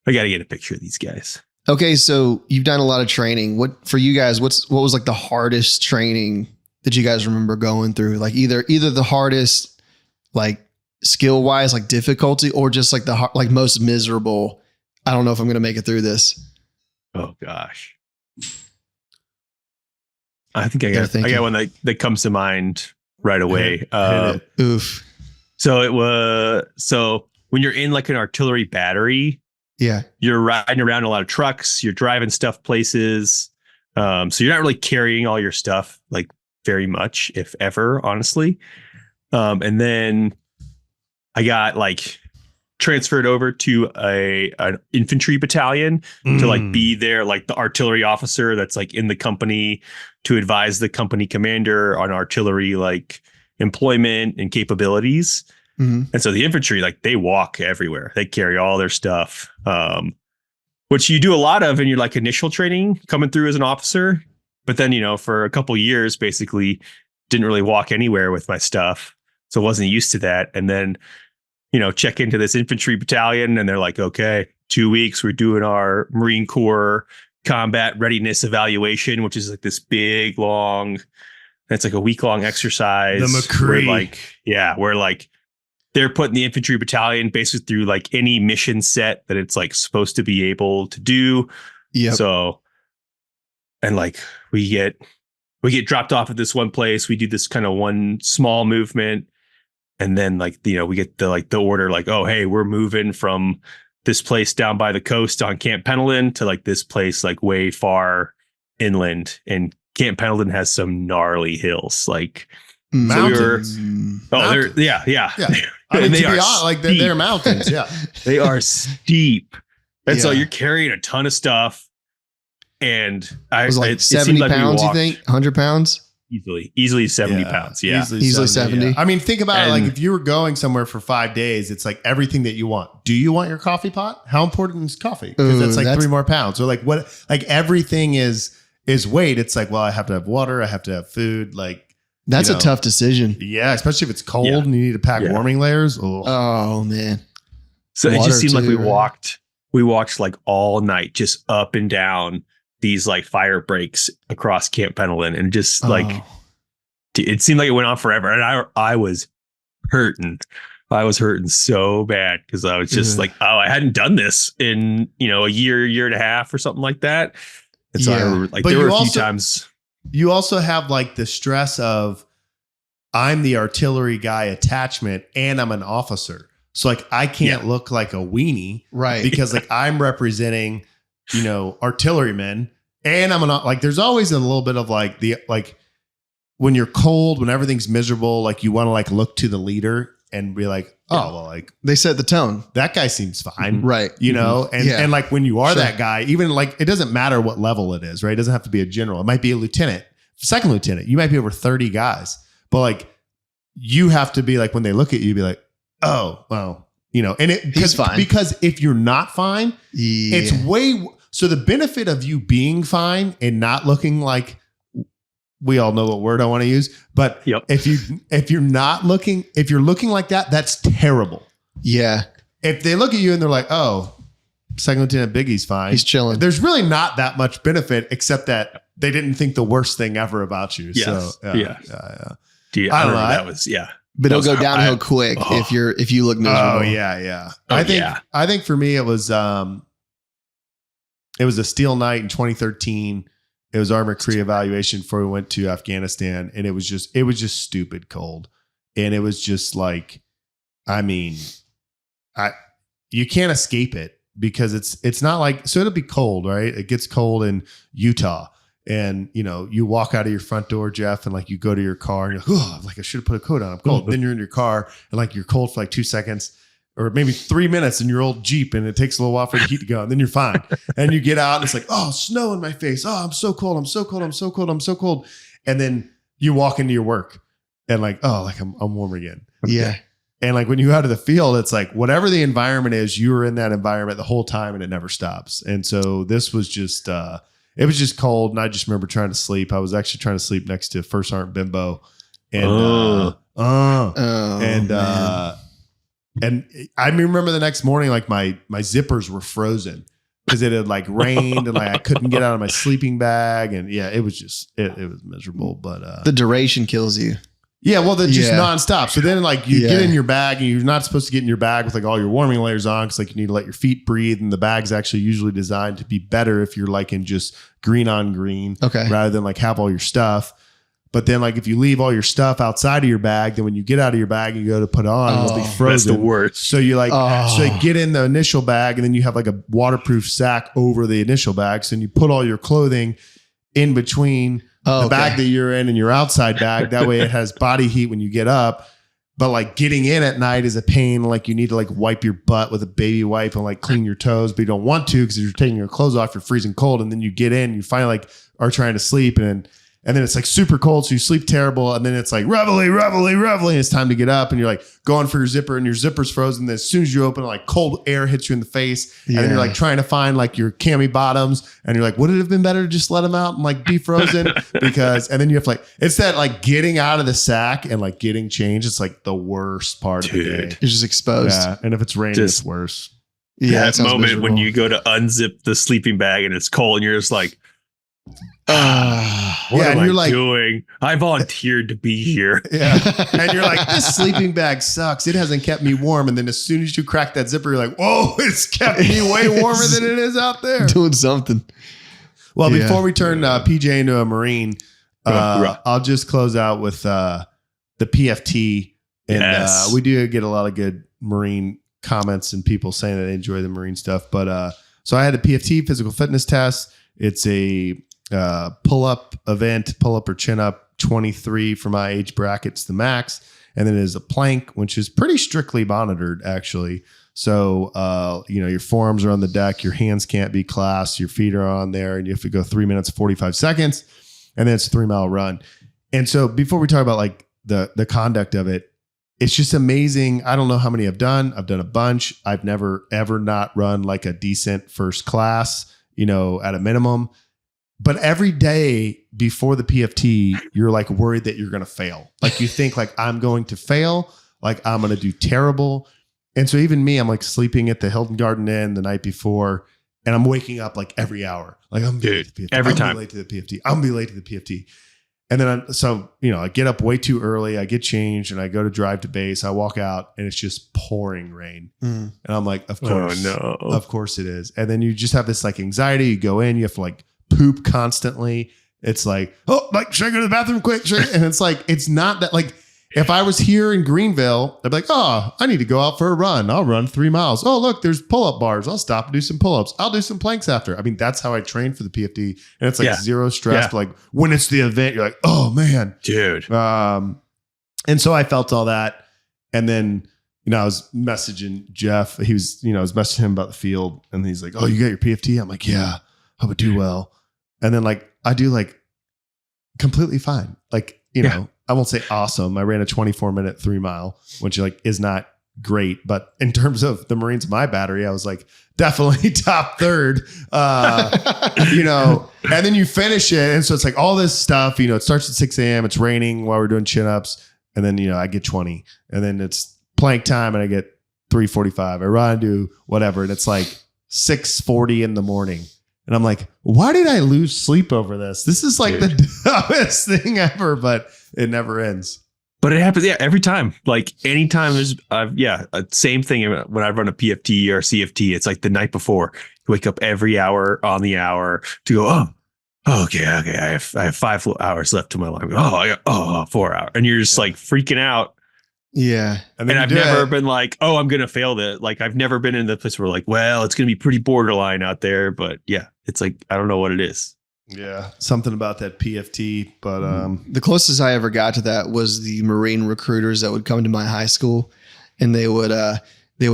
I got to get a picture of these guys. Okay. So you've done a lot of training. What for you guys, what was like the hardest training that you guys remember going through? Like either the hardest, like skill wise, like difficulty, or just like the like most miserable. I don't know if I'm going to make it through this. Oh gosh. I think I got one that comes to mind right away. Oof. So when you're in like an artillery battery, you're riding around a lot of trucks, you're driving stuff places. So you're not really carrying all your stuff like very much, if ever, honestly. And then I got like transferred over to an infantry battalion to like be there, like the artillery officer that's like in the company to advise the company commander on artillery, like employment and capabilities. And so the infantry, like they walk everywhere. They carry all their stuff, which you do a lot of in your like initial training coming through as an officer. But then, you know, for a couple of years, basically didn't really walk anywhere with my stuff. So wasn't used to that. And then, you know, check into this infantry battalion and they're like, okay, 2 weeks, we're doing our Marine Corps combat readiness evaluation, which is like this big, long, it's like a week-long exercise. The McCree. Where like they're putting the infantry battalion basically through like any mission set that it's like supposed to be able to do. Yeah. So, and like we get dropped off at this one place. We do this kind of one small movement. And then like, we get the order like, oh, hey, we're moving from this place down by the coast on Camp Pendleton to like this place like way far inland. And Camp Pendleton has some gnarly hills, like mountains. Mountains. Yeah. I mean, they to be honest, like they're mountains. Yeah, they are steep, and so Yeah. you're carrying a ton of stuff. And It was like it 70 seemed pounds, you think? 100 pounds? Easily 70 pounds. Yeah. Easily 70. Yeah. I mean, think about it. And- Like if you were going somewhere for 5 days, it's like everything that you want. Do you want your coffee pot? How important is coffee? Because that's like 3 more pounds. So like what, like everything is weight. It's like, well, I have to have water. I have to have food. Like That's a tough decision. Yeah. Especially if it's cold Yeah. and you need to pack warming layers. Oh man. So it Water just seemed like too, we walked like all night, just up and down these like fire breaks across Camp Pendleton, and just like, it seemed like it went on forever. And I was hurting. I was hurting so bad because I was just like, oh, I hadn't done this in, a year and a half or something like that. And so I remember, like, there were a few times. You also have like the stress of I'm the artillery guy attachment and I'm an officer. So like I can't look like a weenie. Right. Because like I'm representing, artillerymen, and I'm not like, there's always a little bit of like when you're cold, when everything's miserable, like you want to like look to the leader and be like, oh, well, like they set the tone. that guy seems fine. Right. And like when you are that guy, even like, it doesn't matter what level it is, right? It doesn't have to be a general. It might be a lieutenant, second lieutenant. You might be over 30 guys, but like you have to be like, when they look at you, be like, oh, well, and He's fine. Because if you're not fine, it's so the benefit of you being fine and not looking like, we all know what word I want to use, but if you're looking like that, that's terrible. Yeah. If they look at you and they're like, oh, Second Lieutenant Biggie's fine, He's chilling. There's really not that much benefit except that they didn't think the worst thing ever about you. Yes. So Yeah. I don't know. That was But it'll go downhill quick if you look miserable. Oh yeah. I think for me it was a steel night in 2013. It was our MRE evaluation before we went to Afghanistan, and it was just stupid cold, and it was just like, I mean, you can't escape it because it's not like, so it'll be cold, right? It gets cold in Utah, and you walk out of your front door, Jeff, and like you go to your car and you're like, oh, like I should have put a coat on. I'm cold. Then you're in your car and like you're cold for like 2 seconds. Or maybe 3 minutes in your old Jeep, and it takes a little while for the heat to go, and then you're fine. And you get out and it's like, oh, snow in my face. Oh, I'm so cold. I'm so cold. I'm so cold. I'm so cold. And then you walk into your work and like, oh, like I'm warm again. Yeah. And like when you out of the field, it's like whatever the environment is, you were in that environment the whole time and it never stops. And so this was just, it was just cold. And I just remember trying to sleep. I was actually trying to sleep next to First Sergeant Bimbo. And, and I remember the next morning, like my zippers were frozen because it had like rained and like I couldn't get out of my sleeping bag. And yeah, it was just, it was miserable, but, the duration kills you. Yeah. Well, they're just nonstop. So then like you get in your bag and you're not supposed to get in your bag with like all your warming layers on. Cause like you need to let your feet breathe, and the bag's actually usually designed to be better if you're like in just green on green, rather than like have all your stuff. But then like if you leave all your stuff outside of your bag, then when you get out of your bag and you go to put on, it'll be frozen. That's the worst. So you like, so you get in the initial bag and then you have like a waterproof sack over the initial bag. So then you put all your clothing in between the bag that you're in and your outside bag. That way it has body heat when you get up. But like getting in at night is a pain. Like you need to like wipe your butt with a baby wipe and like clean your toes, but you don't want to because you're taking your clothes off, you're freezing cold. And then you get in, you finally like are trying to sleep, and then it's like super cold, so you sleep terrible. And then it's like reveille. And it's time to get up, and you're like going for your zipper, and your zipper's frozen. Then as soon as you open it, like cold air hits you in the face, and then you're like trying to find like your cami bottoms, and you're like, would it have been better to just let them out and like be frozen? And then you have to like, it's that like getting out of the sack and like getting changed. It's like the worst part of the day. You're just exposed. Yeah, and if it's raining, it's worse. Yeah, that moment miserable. When you go to unzip the sleeping bag and it's cold, and you're just like, what am I doing? I volunteered to be here. Yeah. And you're like, this sleeping bag sucks. It hasn't kept me warm. And then as soon as you crack that zipper, you're like, whoa, it's kept me way warmer than it is out there. Doing something. Well, before we turn PJ into a Marine, I'll just close out with the PFT And we do get a lot of good Marine comments and people saying that they enjoy the Marine stuff. But so I had a PFT, physical fitness test. It's a pull-up event, pull-up or chin-up, 23 for my age bracket's the max. And then there's a plank, which is pretty strictly monitored, actually. So, your forearms are on the deck, your hands can't be clasped, your feet are on there, and you have to go 3 minutes, 45 seconds. And then it's a 3-mile run. And so before we talk about like the conduct of it, it's just amazing. I don't know how many I've done. I've done a bunch. I've never, ever not run like a decent first class, at a minimum. But every day before the PFT, you're like worried that you're going to fail. Like you think like I'm going to fail, like I'm going to do terrible. And so even me, I'm like sleeping at the Hilton Garden Inn the night before, and I'm waking up like every hour. Like I'm late to the PFT. Every time. I'm late to the PFT. I'm gonna be late to the PFT. And then I get up way too early. I get changed and I go to drive to base. I walk out and it's just pouring rain. And I'm like, of course. Oh, no. Of course it is. And then you just have this like anxiety. You go in, you have to like poop constantly. It's like, oh, like, should I go to the bathroom quick? And it's like, it's not that like, if I was here in Greenville, I'd be like, oh, I need to go out for a run. I'll run 3 miles. Oh, look, there's pull-up bars. I'll stop and do some pull-ups. I'll do some planks after. I mean, that's how I train for the PFT. And it's like zero stress. But like when it's the event, you're like, oh, man. Dude. And so I felt all that. And then, I was messaging Jeff. He was, I was messaging him about the field. And he's like, oh, you got your PFT? I'm like, yeah, I would do well. And then like, I do like completely fine. Like, I won't say awesome. I ran a 24-minute 3-mile, which like is not great. But in terms of the Marines, my battery, I was like definitely top third, and then you finish it. And so it's like all this stuff, it starts at 6 a.m. It's raining while we're doing chin-ups. And then, I get 20 and then it's plank time and I get 3:45. I run, do whatever. And it's like 6:40 in the morning. And I'm like, why did I lose sleep over this? This is like the dumbest thing ever, but it never ends. But it happens, every time. Like anytime there's, same thing when I run a PFT or CFT. It's like the night before. You wake up every hour on the hour to go, okay. I have 5 hours left to my life. I got 4 hours, and you're just like freaking out. Yeah. And I've never been like, oh, I'm going to fail that. Like I've never been in the place where like, well, it's going to be pretty borderline out there. But yeah, it's like, I don't know what it is. Yeah. Something about that PFT. But the closest I ever got to that was the Marine recruiters that would come to my high school, and they would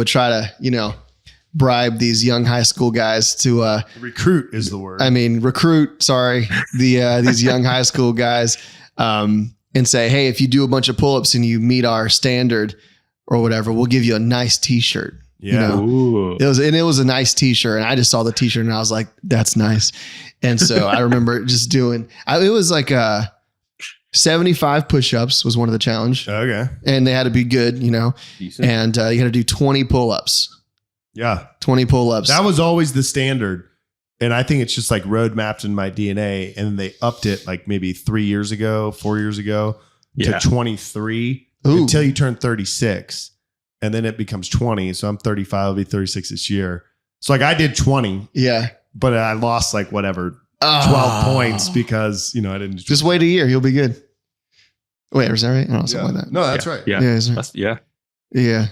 try to, bribe these young high school guys to recruit is the word. I mean, recruit. Sorry. These young high school guys, and say, hey, if you do a bunch of pull-ups and you meet our standard or whatever, we'll give you a nice t-shirt. Yeah. It was a nice t-shirt. And I just saw the t-shirt and I was like, that's nice. And so I remember just it was like 75 push-ups was one of the challenge. Okay. And they had to be good, Decent. And you had to do 20 pull-ups. Yeah. 20 pull-ups. That was always the standard. And I think it's just like road mapped in my DNA. And then they upped it like maybe 4 years ago to 23 until you turn 36. And then it becomes 20. So I'm 35. I'll be 36 this year. So like I did 20. Yeah. But I lost like 12 points because, I didn't. Just wait a year. You'll be good. Wait, is that right? No, something like that. No, that's right. Yeah. Yeah.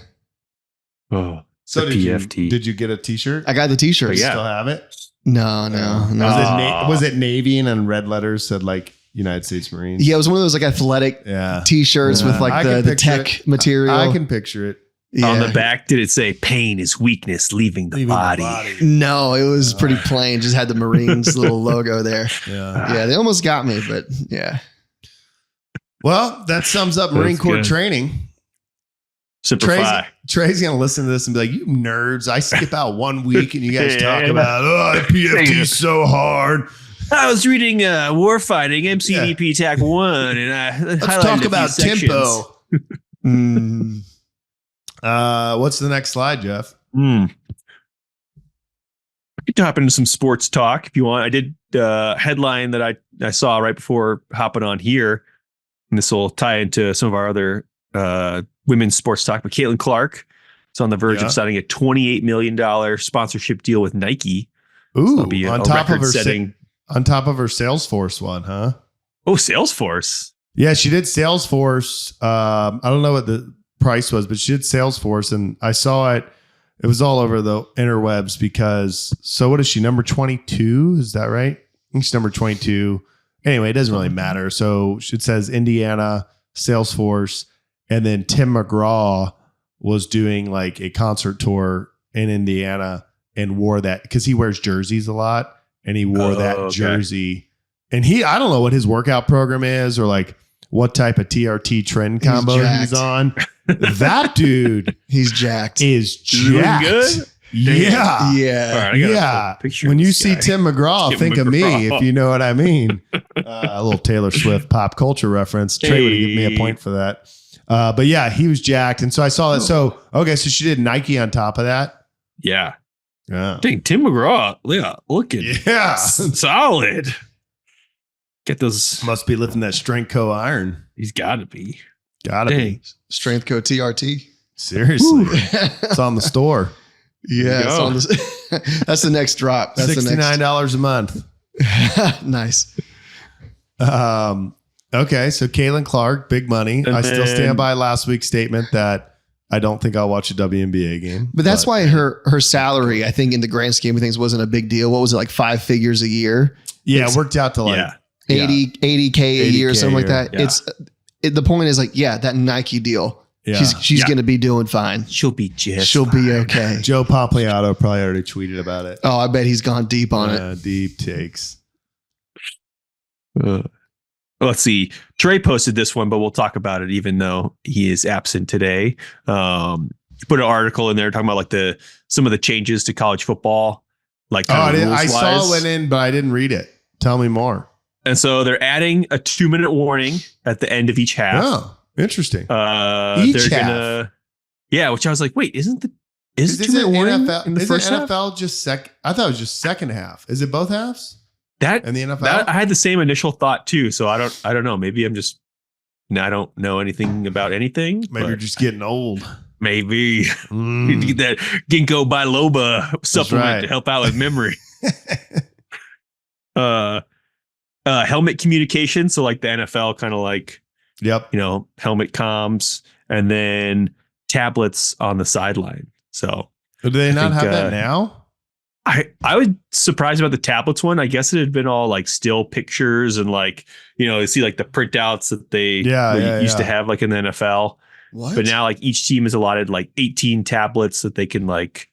Oh, so PFT. Did you get a t-shirt? I got the t-shirt. You still have it? No. Was it navy and on red letters said like United States Marines? Yeah, it was one of those like athletic t-shirts with like the tech material. I can picture it. Yeah. On the back, did it say pain is weakness leaving the body? No, it was pretty plain. Just had the Marines little logo there. Yeah. They almost got me, but yeah. Well, that sums up Marine Corps training. Simplify. Trey's going to listen to this and be like, you nerds, I skip out 1 week and you guys talk about, PFT is so hard. I was reading Warfighting, MCDP TAC 1, and let's talk about tempo. What's the next slide, Jeff? I could hop into some sports talk if you want. I did headline that I saw right before hopping on here, and this will tie into some of our other women's sports talk. But Caitlyn Clark is on the verge of signing a $28 million sponsorship deal with Nike. Ooh, on top of her Salesforce one, huh? Oh, Salesforce. Yeah, she did Salesforce. I don't know what price was, but she did Salesforce, and I saw it. It was all over the interwebs because. So what is she? Number 22? Is that right? I think she's number 22. Anyway, it doesn't really matter. So it says Indiana, Salesforce, and then Tim McGraw was doing like a concert tour in Indiana and wore that because he wears jerseys a lot, and he wore that jersey. And I don't know what his workout program is or like what type of TRT trend combo he's on. That dude, he's jacked. Is jacked. Good? Yeah. Yeah. Right, when you see Tim McGraw, think of me, if you know what I mean. A little Taylor Swift pop culture reference. Trey would give me a point for that. But yeah, he was jacked. And so I saw that. So, okay. So she did Nike on top of that. Yeah. Dang, Tim McGraw. Looking solid. Get those. Must be lifting that Strength Co iron. He's got to be. Gotta be. Strength Co TRT. Seriously. It's on the store. Yeah. It's on that's the next drop. That's $69 a month. Nice. Okay. So Caitlyn Clark, big money. I still stand by last week's statement that I don't think I'll watch a WNBA game. But that's why her salary, I think in the grand scheme of things, wasn't a big deal. What was it, like 5 figures a year? Yeah, it worked out to like 80K a year or something like that. Yeah. The point is like, that Nike deal. Yeah. She's going to be doing fine. She'll be She'll be okay. Joe Pompliano probably already tweeted about it. Oh, I bet he's gone deep on it. Deep takes. Let's see. Trey posted this one, but we'll talk about it even though he is absent today. He put an article in there talking about like some of the changes to college football. Like I saw it went in, but I didn't read it. Tell me more. And so they're adding a 2-minute warning at the end of each half. Oh, interesting. Each half. Which I was like, wait, is 2-minute warning NFL, in the first half? NFL just I thought it was just second half. Is it both halves? That in the NFL? I had the same initial thought too. So I don't know. Maybe I don't know anything about anything. Maybe you're just getting old. Maybe you get that ginkgo biloba supplement to help out with memory. Helmet communication. So like the NFL kind of like, helmet comms, and then tablets on the sideline. So do they not have that now? I was surprised about the tablets one. I guess it had been all like still pictures and like, you see like the printouts that they used to have like in the NFL. What? But now like each team is allotted like 18 tablets that they can like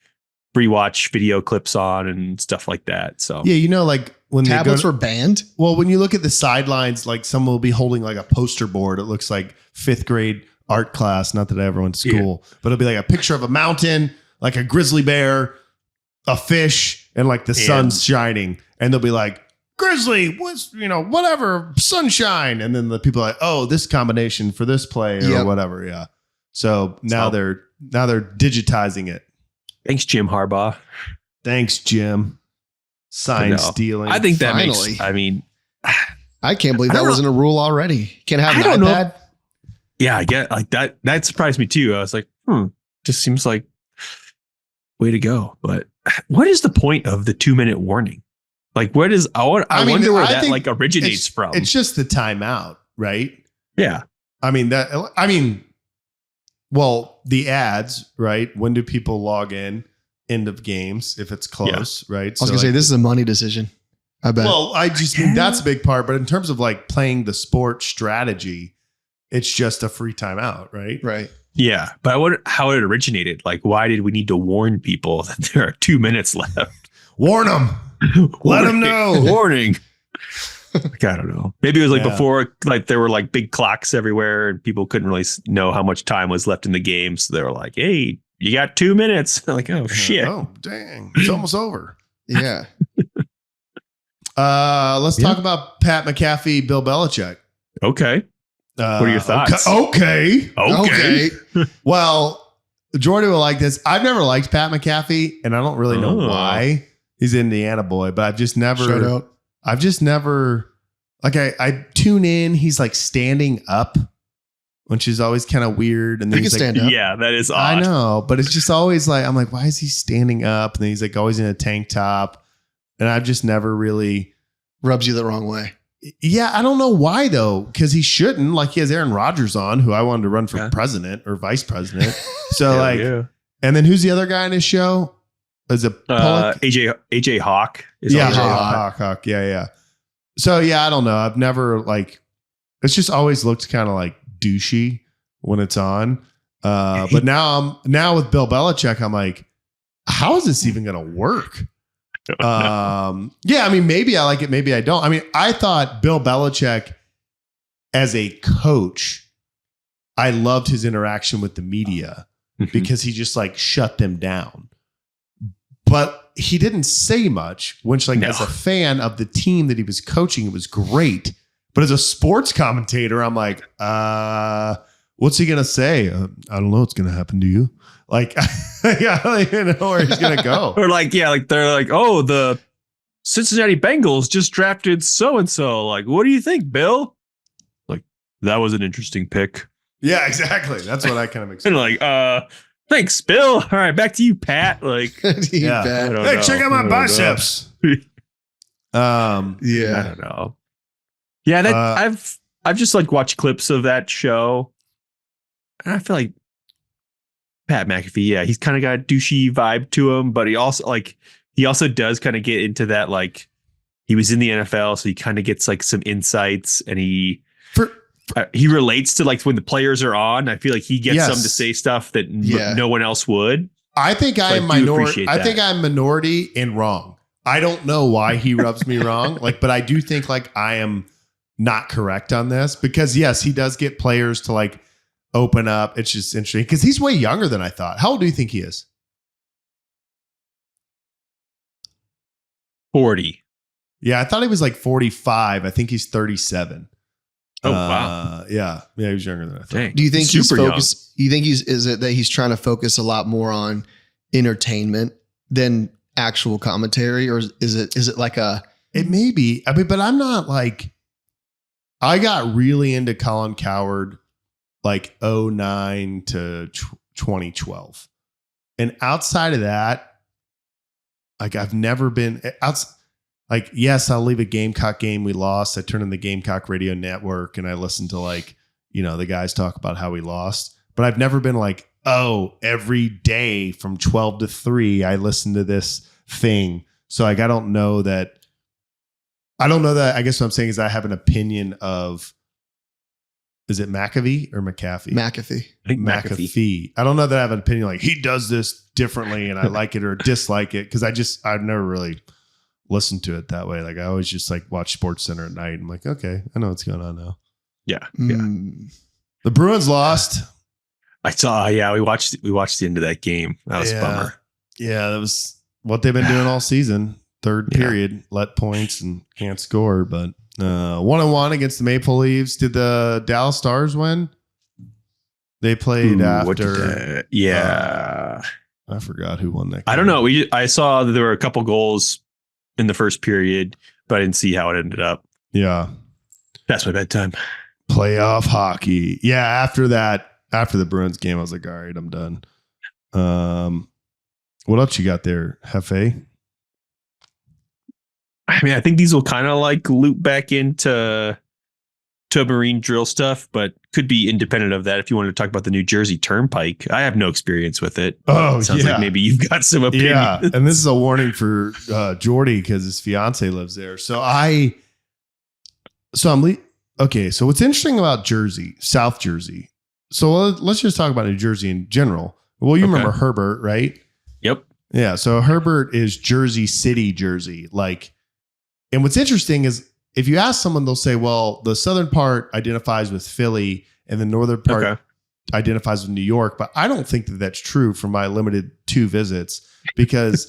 rewatch video clips on and stuff like that. So like when tablets were banned. Well, when you look at the sidelines, like someone will be holding like a poster board. It looks like 5th grade art class. Not that I ever went to school, but it'll be like a picture of a mountain, like a grizzly bear, a fish, and like the sun's shining, and they'll be like, grizzly was, whatever, sunshine. And then the people are like, oh, this combination for this play or whatever. Yeah. So now they're digitizing it. Thanks, Jim Harbaugh. Thanks, Jim. Sign stealing. I think that Finally. I can't believe that wasn't a rule already. Can't have an iPad. Yeah, I get like that. That surprised me too. I was like, just seems like way to go. But what is the point of the 2-minute warning? Like, what is, I wonder where that like originates from. It's just the timeout, right? Yeah. Well, the ads, right? When do people log in? End of games, if it's close, right? I was going to say, this is a money decision. I bet. Well, I just mean that's a big part. But in terms of like playing the sport strategy, it's just a free timeout, right? Right. Yeah. But I wonder how it originated. Like, why did we need to warn people that there are 2 minutes left? Warn them. Let them know. Warning. Like, I don't know. Maybe it was like before, like there were like big clocks everywhere and people couldn't really know how much time was left in the game. So they were like, hey, you got 2 minutes. They're like, oh, shit. Oh, dang. It's almost over. Yeah. Let's talk about Pat McAfee, Bill Belichick. Okay. What are your thoughts? Okay. Well, Jordan will like this. I've never liked Pat McAfee, and I don't really know why. He's an Indiana boy, but I've just never like I tune in. He's like standing up, which is always kind of weird. And then he's like, stand up. Yeah, that is odd. I know, but it's just always like, I'm like, why is he standing up? And then he's like always in a tank top. And I've just never really rubs you the wrong way. Yeah, I don't know why though, because he shouldn't. Like he has Aaron Rodgers on, who I wanted to run for president or vice president. So and then who's the other guy in his show? Is it AJ Hawk? Hawk. Yeah. So I don't know. I've never it's just always looked kind of like douchey when it's on. But now with Bill Belichick, I'm like, how is this even going to work? I mean, maybe I like it, maybe I don't. I mean, I thought Bill Belichick as a coach, I loved his interaction with the media because he just shut them down. But he didn't say much, which as a fan of the team that he was coaching, it was great. But as a sports commentator, I'm like, what's he going to say? I don't know what's going to happen to you. I don't even know where he's going to go. Or they're like, oh, the Cincinnati Bengals just drafted so-and-so. What do you think, Bill? That was an interesting pick. Yeah, exactly. That's what I kind of expect. And thanks, Bill. All right, back to you, Pat. Hey, check out my biceps. I don't know. Yeah, I've just watched clips of that show. And I feel like Pat McAfee, he's kind of got a douchey vibe to him, but he also does kind of get into that, he was in the NFL, so he kind of gets some insights, and he relates to when the players are on. I feel like he gets them to say stuff that no one else would. I think I'm minority. I think I'm minority and wrong. I don't know why he rubs me wrong. But I do think I am not correct on this because yes, he does get players to open up. It's just interesting because he's way younger than I thought. How old do you think he is? 40. Yeah, I thought he was 45. I think he's 37. Oh wow. Yeah, he was younger than I thought. Dang. Do you think he's focused? Do you think is it that he's trying to focus a lot more on entertainment than actual commentary, or is it It may be. I mean, but I'm not I got really into Colin Cowherd 2009 to 2012. And outside of that, I've never been yes, I'll leave a Gamecock game we lost. I turn on the Gamecock radio network and I listen to the guys talk about how we lost. But I've never been every day from 12 to 3, I listen to this thing. So I don't know that. I guess what I'm saying is I have an opinion of, is it McAfee or McAfee? McAfee. I think McAfee. I don't know that I have an opinion he does this differently and I like it or dislike it because I've never really listened to it that way. I always just watch Sports Center at night. I'm okay, I know what's going on now. Yeah. The Bruins lost. I saw. Yeah, we watched the end of that game. That was a bummer. Yeah, that was what they've been doing all season. Third period, let points and can't score. But 1-1 against the Maple Leafs. Did the Dallas Stars win? They played after. I forgot who won that game. I don't know. I saw that there were a couple goals in the first period, but I didn't see how it ended up. Yeah. That's my bedtime. Playoff hockey. Yeah, after the Bruins game, I was all right, I'm done. What else you got there, Hefe? I mean, I think these will kind of loop back into marine drill stuff, but could be independent of that. If you want to talk about the New Jersey Turnpike, I have no experience with it. Oh, sounds like maybe you've got some opinion. Yeah, and this is a warning for Jordy because his fiance lives there. So okay. So what's interesting about Jersey, South Jersey? So let's just talk about New Jersey in general. Well, you remember Herbert, right? Yep. Yeah. So Herbert is Jersey City, Jersey. And what's interesting is if you ask someone, they'll say, well, the southern part identifies with Philly and the northern part identifies with New York. But I don't think that that's true from my limited 2 visits because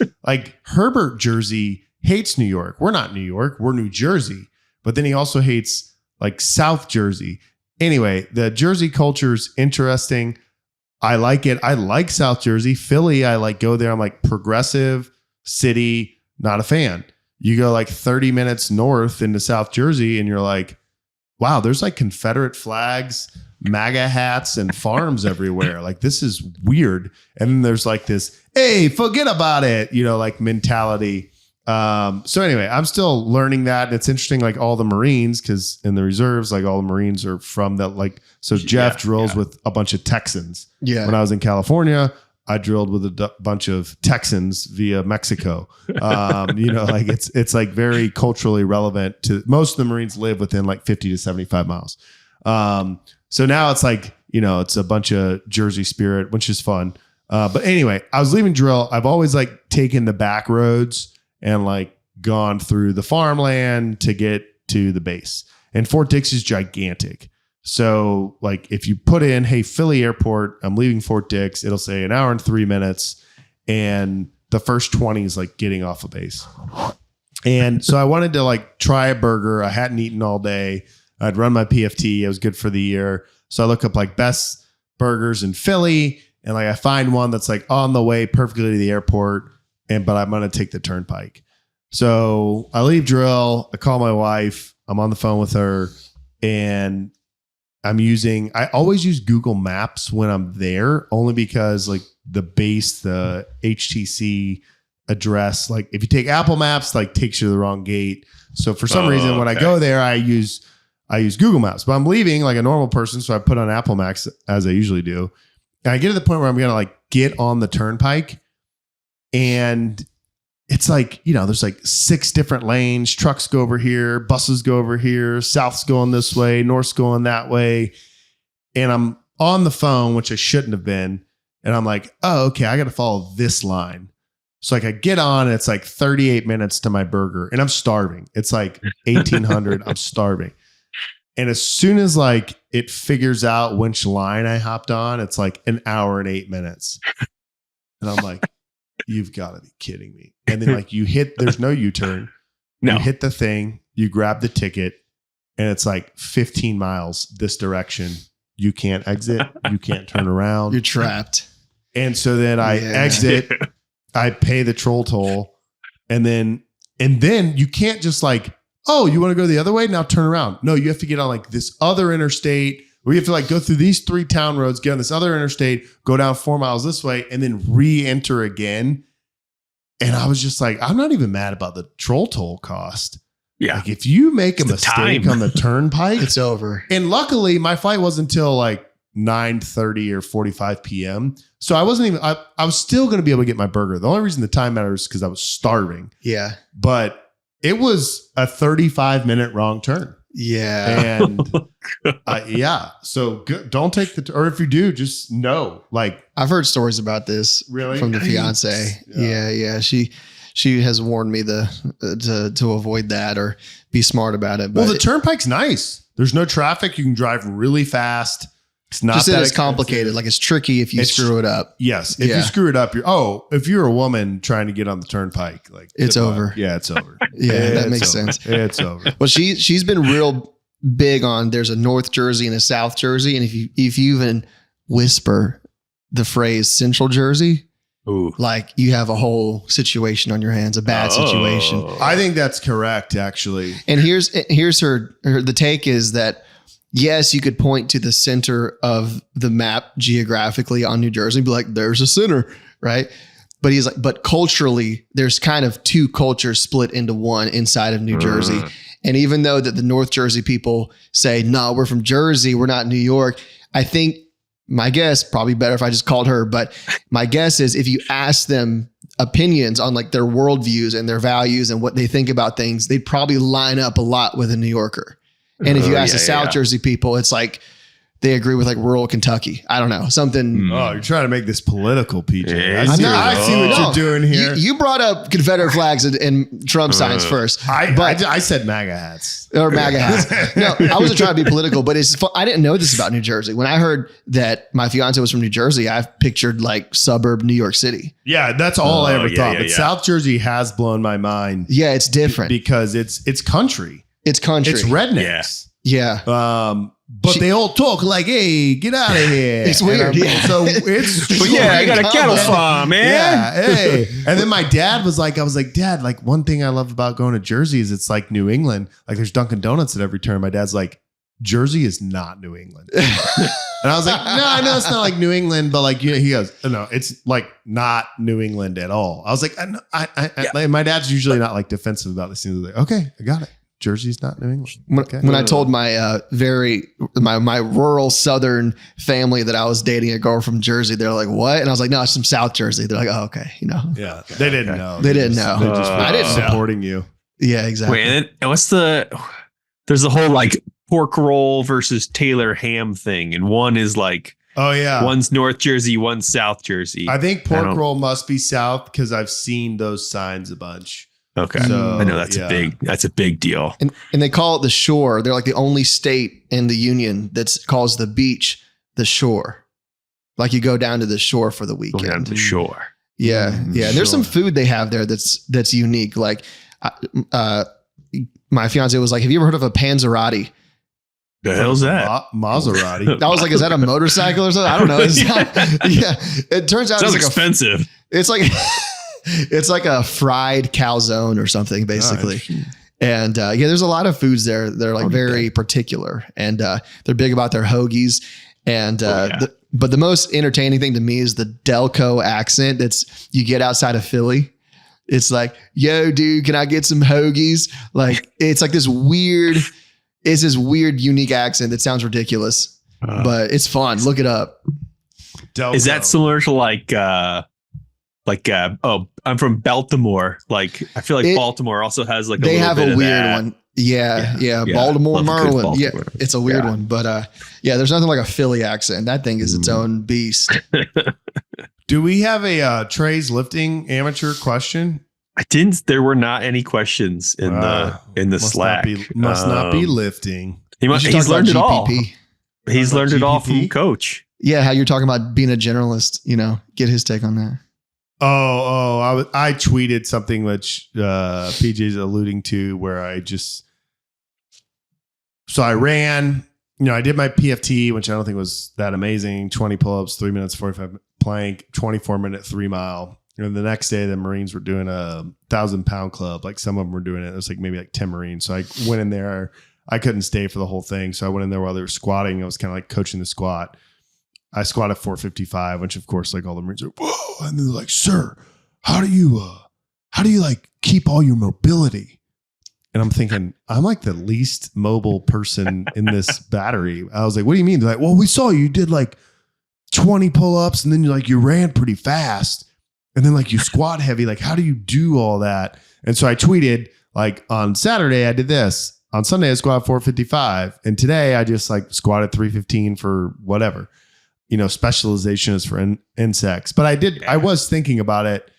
Herbert Jersey hates New York. We're not New York. We're New Jersey. But then he also hates South Jersey. Anyway, the Jersey culture is interesting. I like it. I like South Jersey. Philly, I go there. I'm progressive city, not a fan. You go 30 minutes north into South Jersey and you're wow, there's Confederate flags, MAGA hats, and farms everywhere. This is weird. And then there's this, hey, forget about it, mentality. So anyway, I'm still learning that. It's interesting, like all the Marines, because in the reserves, like all the Marines are from that. Like, so Jeff drills with a bunch of Texans. Yeah. When I was in California, I drilled with a bunch of Texans via Mexico. Like it's like very culturally relevant to most of the Marines live within like 50 to 75 miles. So now it's like, it's a bunch of Jersey spirit, which is fun. But anyway, I was leaving drill. I've always like taken the back roads and like gone through the farmland to get to the base. And Fort Dix is gigantic. So like if you put in, hey, Philly Airport, I'm leaving Fort Dix, it'll say 1 hour and 3 minutes. And the first 20 is like getting off a base. And so I wanted to like try a burger. I hadn't eaten all day. I'd run my PFT. It was good for the year. So I look up like best burgers in Philly. And like I find one that's like on the way perfectly to the airport. But I'm going to take the turnpike. So I leave drill. I call my wife. I'm on the phone with her. And I always use Google Maps when I'm there, only because like the base, the HTC address, like if you take Apple Maps, like takes you to the wrong gate. So for some reason, when I go there, I use Google Maps, but I'm leaving like a normal person. So I put on Apple Maps as I usually do. And I get to the point where I'm going to like get on the turnpike. And it's like, there's like 6 different lanes. Trucks go over here. Buses go over here. South's going this way. North's going that way. And I'm on the phone, which I shouldn't have been. And I'm like, oh, okay, I got to follow this line. So like I get on and it's like 38 minutes to my burger and I'm starving. It's like 1800. I'm starving. And as soon as like it figures out which line I hopped on, it's like 1 hour and 8 minutes. And I'm like, you've got to be kidding me. And then like there's no U-turn. No. You hit the thing, you grab the ticket, and it's like 15 miles this direction. You can't exit. You can't turn around. You're trapped. And so then I exit, I pay the troll toll, and then you can't just like, oh, you want to go the other way? Now turn around. No, you have to get on like this other interstate. We have to like go through these 3 town roads, get on this other interstate, go down 4 miles this way, and then re-enter again. And I was just like, I'm not even mad about the troll toll cost. Yeah. Like if you make a mistake on the turnpike, it's over. And luckily my flight wasn't until like 9:30 or 45 p.m. So I wasn't even, I was still going to be able to get my burger. The only reason the time matters is because I was starving. Yeah. But it was a 35-minute wrong turn. Yeah. And so don't take or if you do, just know. Like I've heard stories about this from the fiance. Yeah. She has warned me to avoid that or be smart about it. But well, the turnpike's nice. There's no traffic. You can drive really fast. It's not just that it's complicated. Like it's tricky if you screw it up. Yes. If you screw it up, if you're a woman trying to get on the turnpike, like it's over. Yeah, it's over. That makes sense. It's over. Well, she's been real big on there's a North Jersey and a South Jersey. And if you even whisper the phrase Central Jersey, like you have a whole situation on your hands, a bad situation. I think that's correct, actually. And here's the take is that yes, you could point to the center of the map geographically on New Jersey and be like, there's a center, right? But he's like, but culturally, there's kind of 2 cultures split into one inside of New Jersey. And even though that the North Jersey people say, no, we're from Jersey, we're not New York. I think my guess, probably better if I just called her, but my guess is if you ask them opinions on like their worldviews and their values and what they think about things, they'd probably line up a lot with a New Yorker. And if you ask the South Jersey people, it's like they agree with like rural Kentucky. I don't know, something. Oh, you're trying to make this political, PJ. Yeah, I see what you're doing here. You brought up Confederate flags and Trump signs first. I said MAGA hats. Or MAGA hats. No, I wasn't trying to be political, but it's fun. I didn't know this about New Jersey. When I heard that my fiance was from New Jersey, I pictured like suburb New York City. Yeah, that's all I ever thought. But South Jersey has blown my mind. Yeah, it's different. Because it's country. It's country. It's rednecks. Yeah. But they all talk like, hey, get out of here. It's weird. So it's I got a cattle farm, man. Yeah. Hey. And then my dad was like, I was like, Dad, like one thing I love about going to Jersey is it's like New England. Like there's Dunkin' Donuts at every turn. My dad's like, Jersey is not New England. And I was like, no, I know it's not like New England, but like, he goes, no, it's like not New England at all. I was like, I my dad's usually not like defensive about this. He was like, okay, I got it. Jersey's not New England. When I told my my rural Southern family that I was dating a girl from Jersey, they're like, "What?" And I was like, "No, it's from South Jersey." They're like, "Oh, okay." Yeah, they didn't know. They didn't know. They just I didn't know. supporting you. Yeah, exactly. Wait, and what's there's the whole like pork roll versus Taylor ham thing, and one is like, oh yeah, one's North Jersey, one's South Jersey. I think pork roll must be South because I've seen those signs a bunch. Okay. So, I know that's a big deal. And they call it the shore. They're like the only state in the union that calls the beach the shore. Like you go down to the shore for the weekend. Go down to the shore. Yeah. Yeah. And there's some food they have there that's unique. Like my fiance was like, have you ever heard of a panzerotti? The hell's that? Maserati. I was like, is that a motorcycle or something? I don't know. It turns out sounds it's like expensive. It's like it's like a fried calzone or something, basically. And there's a lot of foods there. They're like very particular, and they're big about their hoagies. And but the most entertaining thing to me is the Delco accent that's you get outside of Philly. It's like, yo, dude, can I get some hoagies? Like it's like this weird, unique accent that sounds ridiculous, but it's fun. Look it up. Delco. Is that similar to like I'm from Baltimore. Like I feel like Baltimore also has like they have a weird that. one. Yeah. Baltimore, Maryland. Baltimore. Yeah, it's a weird one, but there's nothing like a Philly accent. That thing is its own beast. Do we have a Trey's lifting amateur question? I didn't. There were not any questions in the Slack. Must not be lifting. He's learned it all. He's learned it all from Coach. Yeah, how you're talking about being a generalist. Get his take on that. I tweeted something which PJ's alluding to where I ran, I did my PFT, which I don't think was that amazing. 20 pull-ups, 3 minutes, 45 plank, 24-minute 3 mile. And the next day the Marines were doing a 1,000-pound club. Like some of them were doing it. It was like maybe like 10 Marines. So I went in there. I couldn't stay for the whole thing. So I went in there while they were squatting. I was kind of like coaching the squat. I squatted 455, which of course, like all the Marines are, whoa. And they're like, sir, how do you like keep all your mobility? And I'm thinking, I'm like the least mobile person in this battery. I was like, what do you mean? They're like, well, we saw you did like 20 pull-ups and then you ran pretty fast. And then like you squat heavy. Like, how do you do all that? And so I tweeted like on Saturday, I did this. On Sunday, I squatted 455. And today I just like squatted 315 for whatever. Specialization is for insects. But I was thinking about it.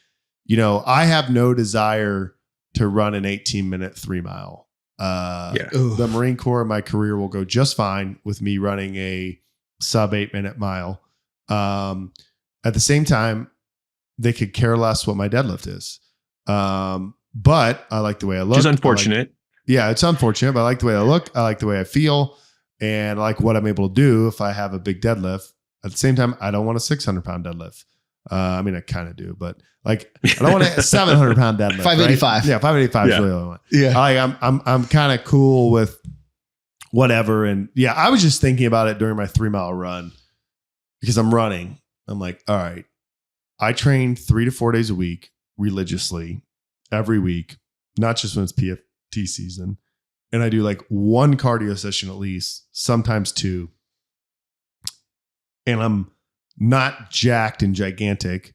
I have no desire to run an 18-minute 3 mile. The Marine Corps in my career will go just fine with me running a sub 8-minute mile. At the same time, they could care less what my deadlift is. But I like the way I look. Which is unfortunate. It's unfortunate, but I like the way I look. I like the way I feel. And I like what I'm able to do if I have a big deadlift. At the same time, I don't want a 600-pound deadlift. I mean, I kind of do, but like, I don't want a 700-pound deadlift. 585. Right? Yeah, 585 is really what I want. Yeah, I'm kind of cool with whatever. And I was just thinking about it during my 3 mile run because I'm running. I'm like, all right, I train 3 to 4 days a week religiously every week, not just when it's PFT season. And I do like 1 cardio session at least, sometimes 2. And I'm not jacked and gigantic.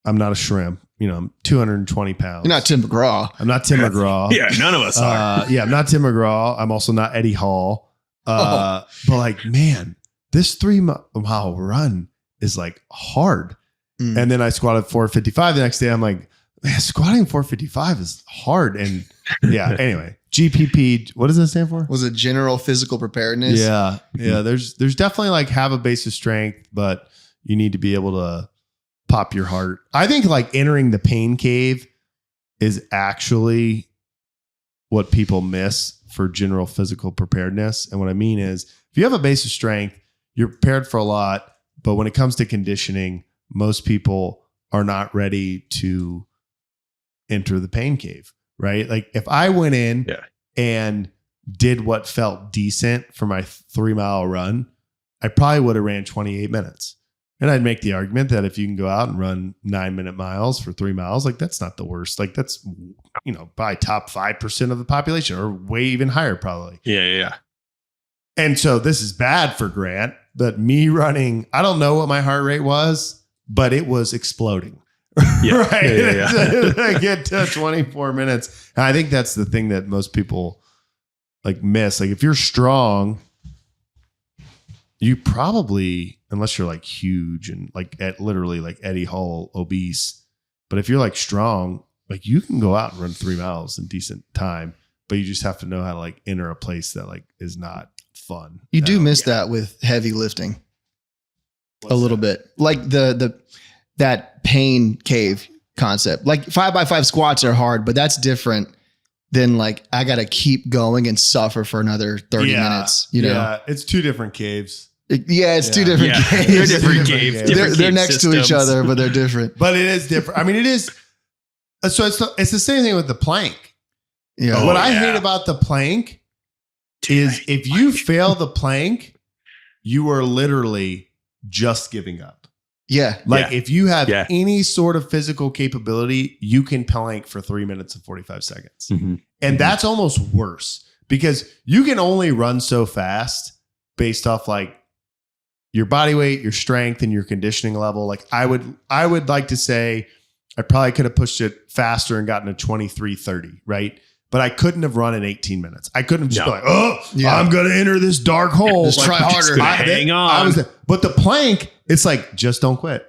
I'm not a shrimp. I'm 220 pounds. You're not Tim McGraw. I'm not Tim McGraw. Yeah, none of us are. I'm not Tim McGraw. I'm also not Eddie Hall. But like, man, this 3 mile run is like hard. And then I squatted 455 the next day. I'm like, man, squatting 455 is hard. And anyway, GPP, what does that stand for? Was it general physical preparedness? Yeah. There's definitely like have a base of strength, but you need to be able to pop your heart. I think like entering the pain cave is actually what people miss for general physical preparedness. And what I mean is if you have a base of strength, you're prepared for a lot, but when it comes to conditioning, most people are not ready to enter the pain cave, right? Like if I went in and did what felt decent for my 3 mile run, I probably would have ran 28 minutes. And I'd make the argument that if you can go out and run 9-minute miles for 3 miles, like that's not the worst. Like that's, by top 5% of the population or way even higher probably. Yeah. And so this is bad for Grant, but me running, I don't know what my heart rate was, but it was exploding. Yeah. Right. Yeah. I get to 24 minutes. And I think that's the thing that most people like miss. Like if you're strong, you probably, unless you're like huge and like literally like Eddie Hall obese, but if you're like strong, like you can go out and run 3 miles in decent time, but you just have to know how to like enter a place that like is not fun. You do miss that with heavy lifting. What's a little that? bit. Like that pain cave concept. Like 5x5 squats are hard, but that's different than like I got to keep going and suffer for another 30 minutes. Yeah, it's two different caves. It's two different caves. They're different caves. They're next to each other, but they're different. But it is different. I mean, it is. So it's the same thing with the plank. Yeah. What I hate about the plank is if you fail the plank, you are literally just giving up. Yeah. Like if you have any sort of physical capability, you can plank for 3 minutes and 45 seconds. Mm-hmm. And that's almost worse because you can only run so fast based off like your body weight, your strength, and your conditioning level. Like I would like to say I probably could have pushed it faster and gotten a 23:30, right? But I couldn't have run in 18 minutes. I couldn't have just been like, I'm going to enter this dark hole. Just try harder. Hang on. But the plank, it's like, just don't quit.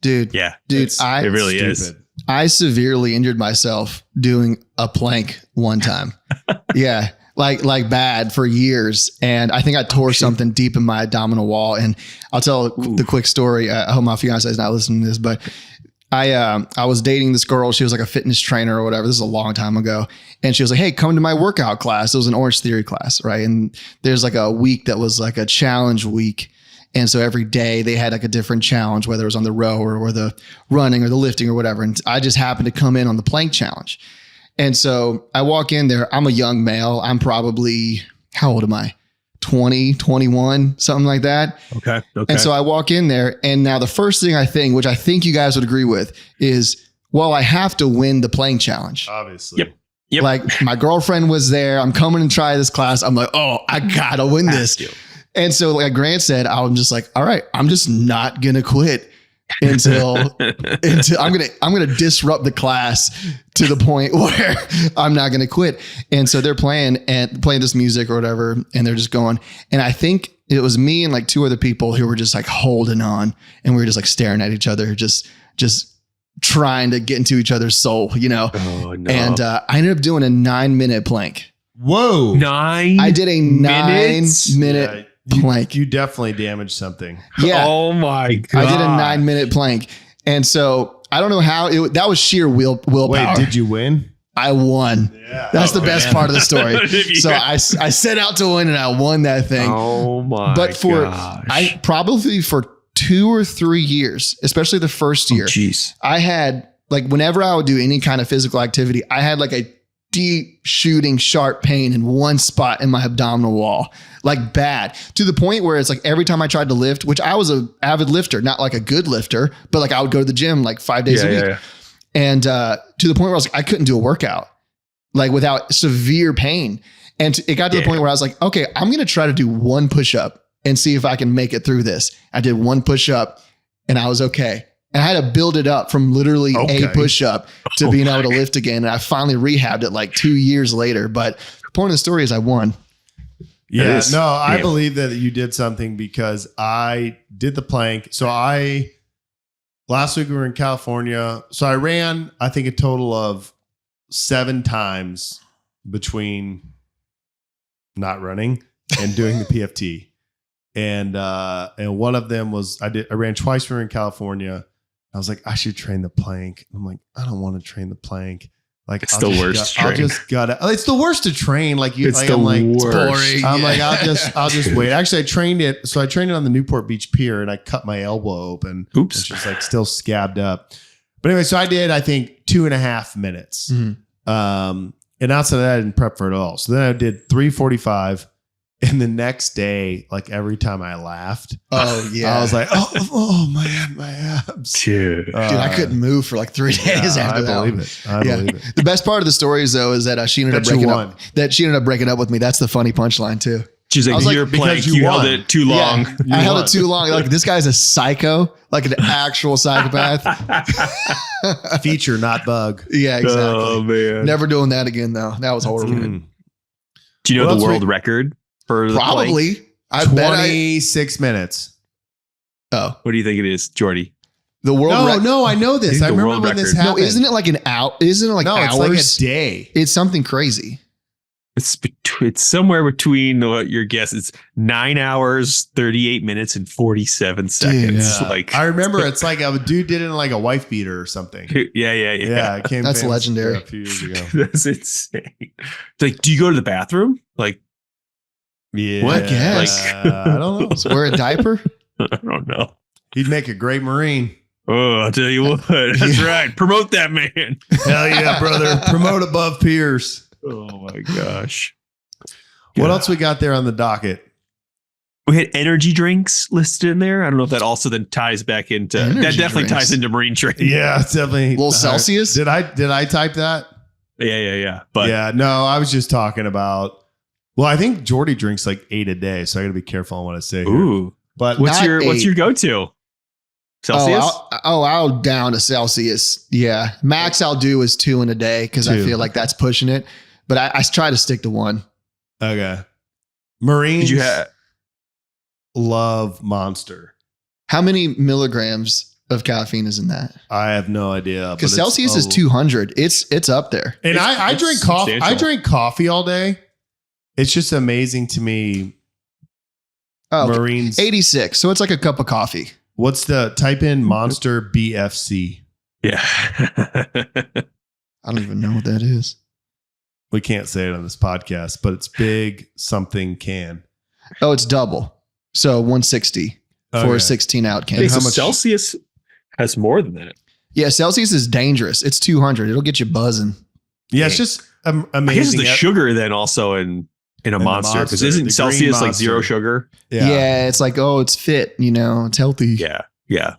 Dude. Yeah. Dude, it really is. I severely injured myself doing a plank one time. Yeah. Like bad for years. And I think I tore something deep in my abdominal wall. And I'll tell the quick story. I hope my fiance is not listening to this, but I was dating this girl. She was like a fitness trainer or whatever. This is a long time ago. And she was like, hey, come to my workout class. It was an Orange Theory class, right? And there's like a week that was like a challenge week. And so every day they had like a different challenge, whether it was on the row or the running or the lifting or whatever. And I just happened to come in on the plank challenge. And so I walk in there. I'm a young male. I'm probably, how old am I? 20, 21, something like that. Okay. And so I walk in there, and now the first thing I think, which I think you guys would agree with, is, well, I have to win the plank challenge. Obviously. Yep. Like my girlfriend was there. I'm coming to try this class. I'm like, oh, I gotta win this. And so like Grant said, I'm just like, all right, I'm just not gonna quit until I'm gonna disrupt the class to the point where I'm not gonna quit. And so they're playing this music or whatever, and they're just going. And I think it was me and like two other people who were just like holding on, and we were just like staring at each other, just trying to get into each other's soul, Oh, no. And I ended up doing a 9-minute plank. Whoa. 9 I did a 9-minute plank. You definitely damaged something. Yeah. Oh my God. I did a 9-minute plank. And so I don't know how that was sheer willpower. Wait, did you win? I won. Yeah. That's the best part of the story. So I set out to win and I won that thing. Oh my But I probably for 2 or 3 years, especially the first year, I had like, whenever I would do any kind of physical activity, I had like a deep shooting sharp pain in one spot in my abdominal wall, like bad, to the point where it's like every time I tried to lift, which I was an avid lifter, not like a good lifter, but like I would go to the gym like 5 days a week. Yeah. And to the point where I was like, I couldn't do a workout like without severe pain. And it got to the point where I was like, okay, I'm going to try to do one push-up and see if I can make it through this. I did one push-up and I was okay. And I had to build it up from literally a push-up to being able to lift again. And I finally rehabbed it like 2 years later. But the point of the story is I won. Yeah, I believe that you did something because I did the plank. So last week we were in California. So I ran, I think, a total of 7 times between not running and doing the PFT. And one of them was I ran twice when we were in California. I was like, I should train the plank. I'm like, I don't want to train the plank. Like it's the worst. It's the worst to train. Like you, it's the worst. It's boring. I'm like, I'll just wait. Actually, I trained it. So I trained it on the Newport Beach Pier, and I cut my elbow open. Oops. It's just like still scabbed up. But anyway, so I did, I think, 2.5 minutes. Mm-hmm. And outside of that, I didn't prep for it at all. So then I did 345. And the next day, like every time I laughed, oh yeah, I was like, oh man, my abs. Dude, I couldn't move for like 3 days after that. I believe it. I believe it. The best part of the story is though, is that she ended up breaking up with me. That's the funny punchline too. She's like, you're plank, you held it too long. Yeah, I held it too long. Like this guy's a psycho, like an actual psychopath. Feature, not bug. Yeah, exactly. Oh man. Never doing that again though. That was horrible. Do you know the world record for the probably? plank? I 26 minutes. Oh. What do you think it is, Jordy? The world record. No, I know this. I remember when this happened. No, isn't it like an hour? Isn't it like hours? It's like a day. It's something crazy. It's somewhere between what your guess. It's 9 hours, 38 minutes, and 47 seconds. Yeah. Like I remember, it's like a dude did it in like a wife beater or something. Yeah. It came. That's legendary. A few years ago. That's insane. Like, do you go to the bathroom? Like, yeah, what? I guess. I don't know. So wear a diaper. I don't know. He'd make a great Marine. Oh, I'll tell you what. That's right. Promote that man. Hell yeah, brother. Promote above peers. Oh my gosh. What else we got there on the docket? We had energy drinks listed in there. I don't know if that also then ties back into that. Definitely ties into marine training. Yeah, it's definitely. Little Celsius. Did I type that? Yeah. But yeah, no, I was just talking about. Well, I think Jordy drinks like 8 a day, so I got to be careful on what I say. Ooh, here. But what's your go-to? Celsius? I'll down to Celsius. Yeah, max I'll do is 2 in a day because I feel like that's pushing it. But I try to stick to 1. Okay. Marines. Did you love Monster? How many milligrams of caffeine is in that? I have no idea. Because Celsius is 200. It's up there. And I drink coffee. I drink coffee all day. It's just amazing to me. Oh, Marines 86. So it's like a cup of coffee. What's the type in Monster BFC? Yeah. I don't even know what that is. We can't say it on this podcast, but it's big something can. Oh, it's double. So 160 for a 16 out can. How much Celsius has more than that? Yeah, Celsius is dangerous. It's 200. It'll get you buzzing. Yeah, it's just amazing. I guess the sugar then also in a Monster, because isn't Celsius like zero sugar? Yeah, it's like, oh, it's fit, it's healthy. Yeah.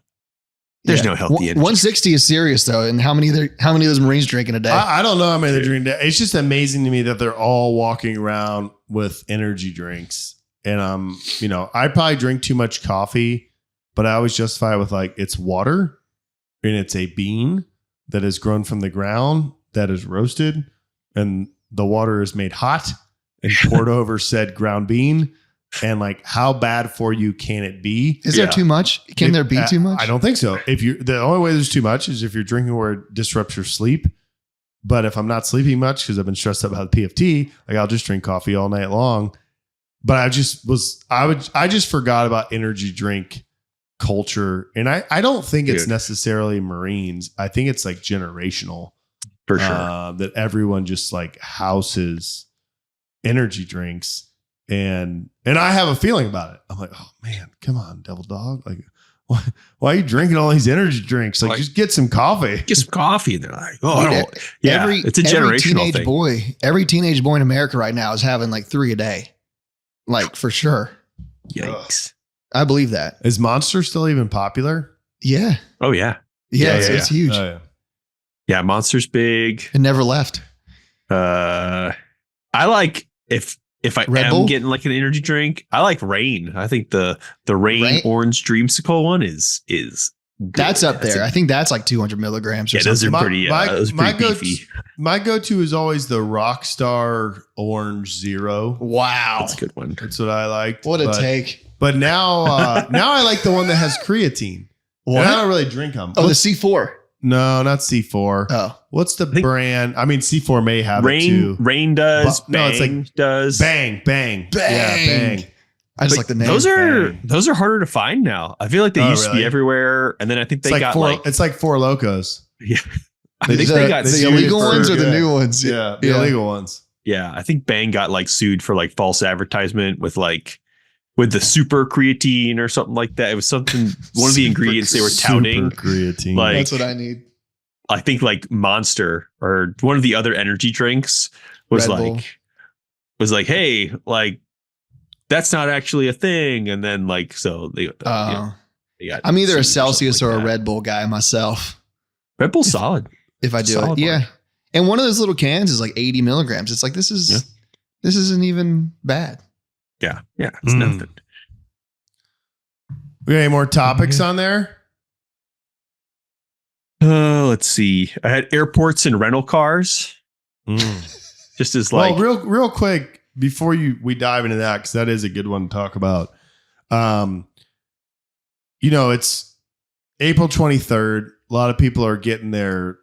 There's no healthy energy. 160 is serious though. And how many of those Marines drink in a day? I don't know how many they're drinking. It's just amazing to me that they're all walking around with energy drinks. And I probably drink too much coffee, but I always justify it with like, it's water and it's a bean that is grown from the ground that is roasted, and the water is made hot and poured over said ground bean. And like, how bad for you can it be? Is there too much? Can there be too much? I don't think so. The only way there's too much is if you're drinking where it disrupts your sleep. But if I'm not sleeping much because I've been stressed out about the PFT, like I'll just drink coffee all night long. But I just forgot about energy drink culture. And I don't think it's necessarily Marines. I think it's like generational. For sure. That everyone just like houses energy drinks. And I have a feeling about it. I'm like, oh man, come on, devil dog. Like, why are you drinking all these energy drinks? Like just get some coffee. Get some coffee. And they're like, it's a generational thing. Every teenage boy in America right now is having like 3 a day. Like for sure. Yikes. I believe that. Is Monster still even popular? Yeah. Oh yeah. Yeah, it's huge. Oh, yeah. Monster's big. It never left. I like if I am getting like an energy drink, I like Rain. I think the Rain orange dreamsicle one is that's up there. I think that's like 200 milligrams. Or something. Those are pretty. Those are pretty beefy. My go-to is always the Rockstar Orange Zero. Wow, that's a good one. That's what I like. What a take! But now I like the one that has creatine. What? I don't really drink them. Oh, the C4. No, not C4. Oh, what's the brand? I mean, C4 may have it too. Rain does. But, no, it's like does. Bang. Yeah, Bang. I just like the name. Those are harder to find now. I feel like they used to be everywhere, and then I think they got it's like Four Locos. Yeah, I think they got the illegal ones or the new ones. Yeah, the illegal ones. Yeah, I think Bang got like sued for like false advertisement with the super creatine or something like that. It was something, one of the ingredients they were touting. Super creatine. That's what I need. I think like Monster or one of the other energy drinks was like, hey, like that's not actually a thing. And then like, so they got I'm either a Celsius or a Red Bull guy myself. Red Bull's solid. If I do it. Yeah. And one of those little cans is like 80 milligrams. It's like, this isn't even bad. Yeah. Yeah. It's nothing. We got any more topics on there? Let's see. I had airports and rental cars. Just as like, well, real quick before we dive into that, because that is a good one to talk about. It's April 23rd. A lot of people are getting their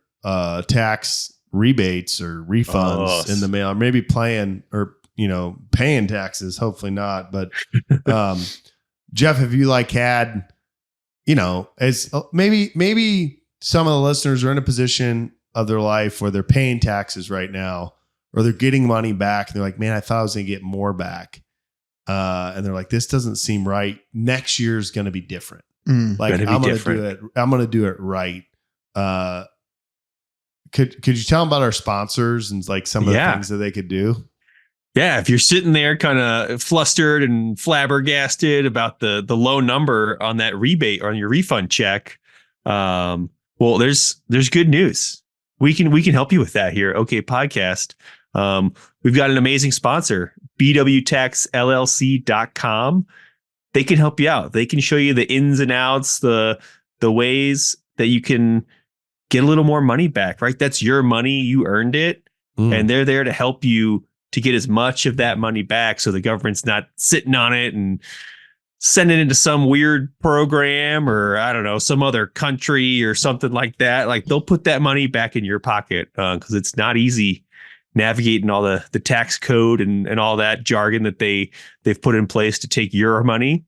tax rebates or refunds in the mail, or maybe paying taxes. Hopefully not. But Jeff, have you like had, as maybe some of the listeners are in a position of their life where they're paying taxes right now, or they're getting money back. And they're like, man, I thought I was going to get more back. And they're like, this doesn't seem right. Next year's going to be different. Like I'm going to do it right. Could you tell them about our sponsors and like some of the things that they could do? Yeah, if you're sitting there kind of flustered and flabbergasted about the low number on that rebate or on your refund check, well, there's good news. We can help you with that here. Okay, podcast. We've got an amazing sponsor, bwtaxllc.com. They can help you out. They can show you the ins and outs, the ways that you can get a little more money back, right? That's your money. You earned it. And they're there to help you to get as much of that money back so the government's not sitting on it and sending it into some weird program or, I don't know, some other country or something like that. Like they'll put that money back in your pocket because it's not easy navigating all the tax code and all that jargon that they've put in place to take your money.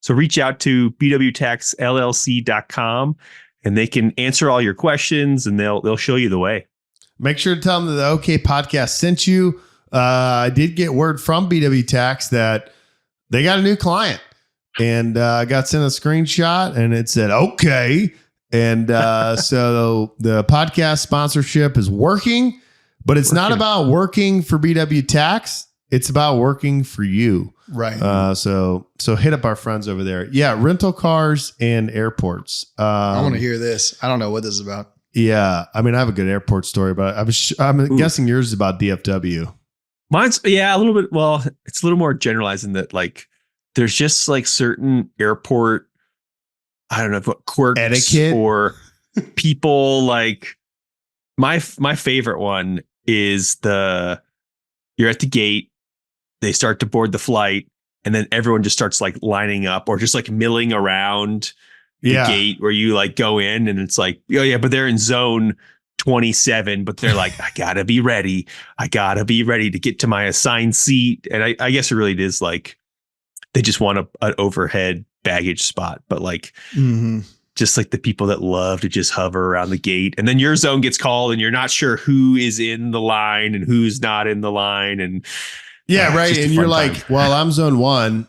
So reach out to bwtaxllc.com and they can answer all your questions and they'll show you the way. Make sure to tell them that the OK Podcast sent you. I did get word from BW Tax that they got a new client, and I got sent a screenshot and it said, okay. And so the podcast sponsorship is working, but it's not about working for BW Tax. It's about working for you. Right. So hit up our friends over there. Yeah. Rental cars and airports. I want to hear this. I don't know what this is about. Yeah. I mean, I have a good airport story, but I'm guessing yours is about DFW. Mine's, a little bit. Well, it's a little more generalized in that, like, there's just like certain airport, I don't know what quirks etiquette or people. Like my favorite one is you're at the gate, they start to board the flight, and then everyone just starts like lining up or just like milling around the gate where you like go in, and it's like, oh yeah, but they're in zone 27, but they're like, I gotta be ready to get to my assigned seat. And I guess it really is like they just want an overhead baggage spot, but like just like the people that love to just hover around the gate, and then your zone gets called and you're not sure who is in the line and who's not in the line. And right. And you're like, well, I'm zone 1.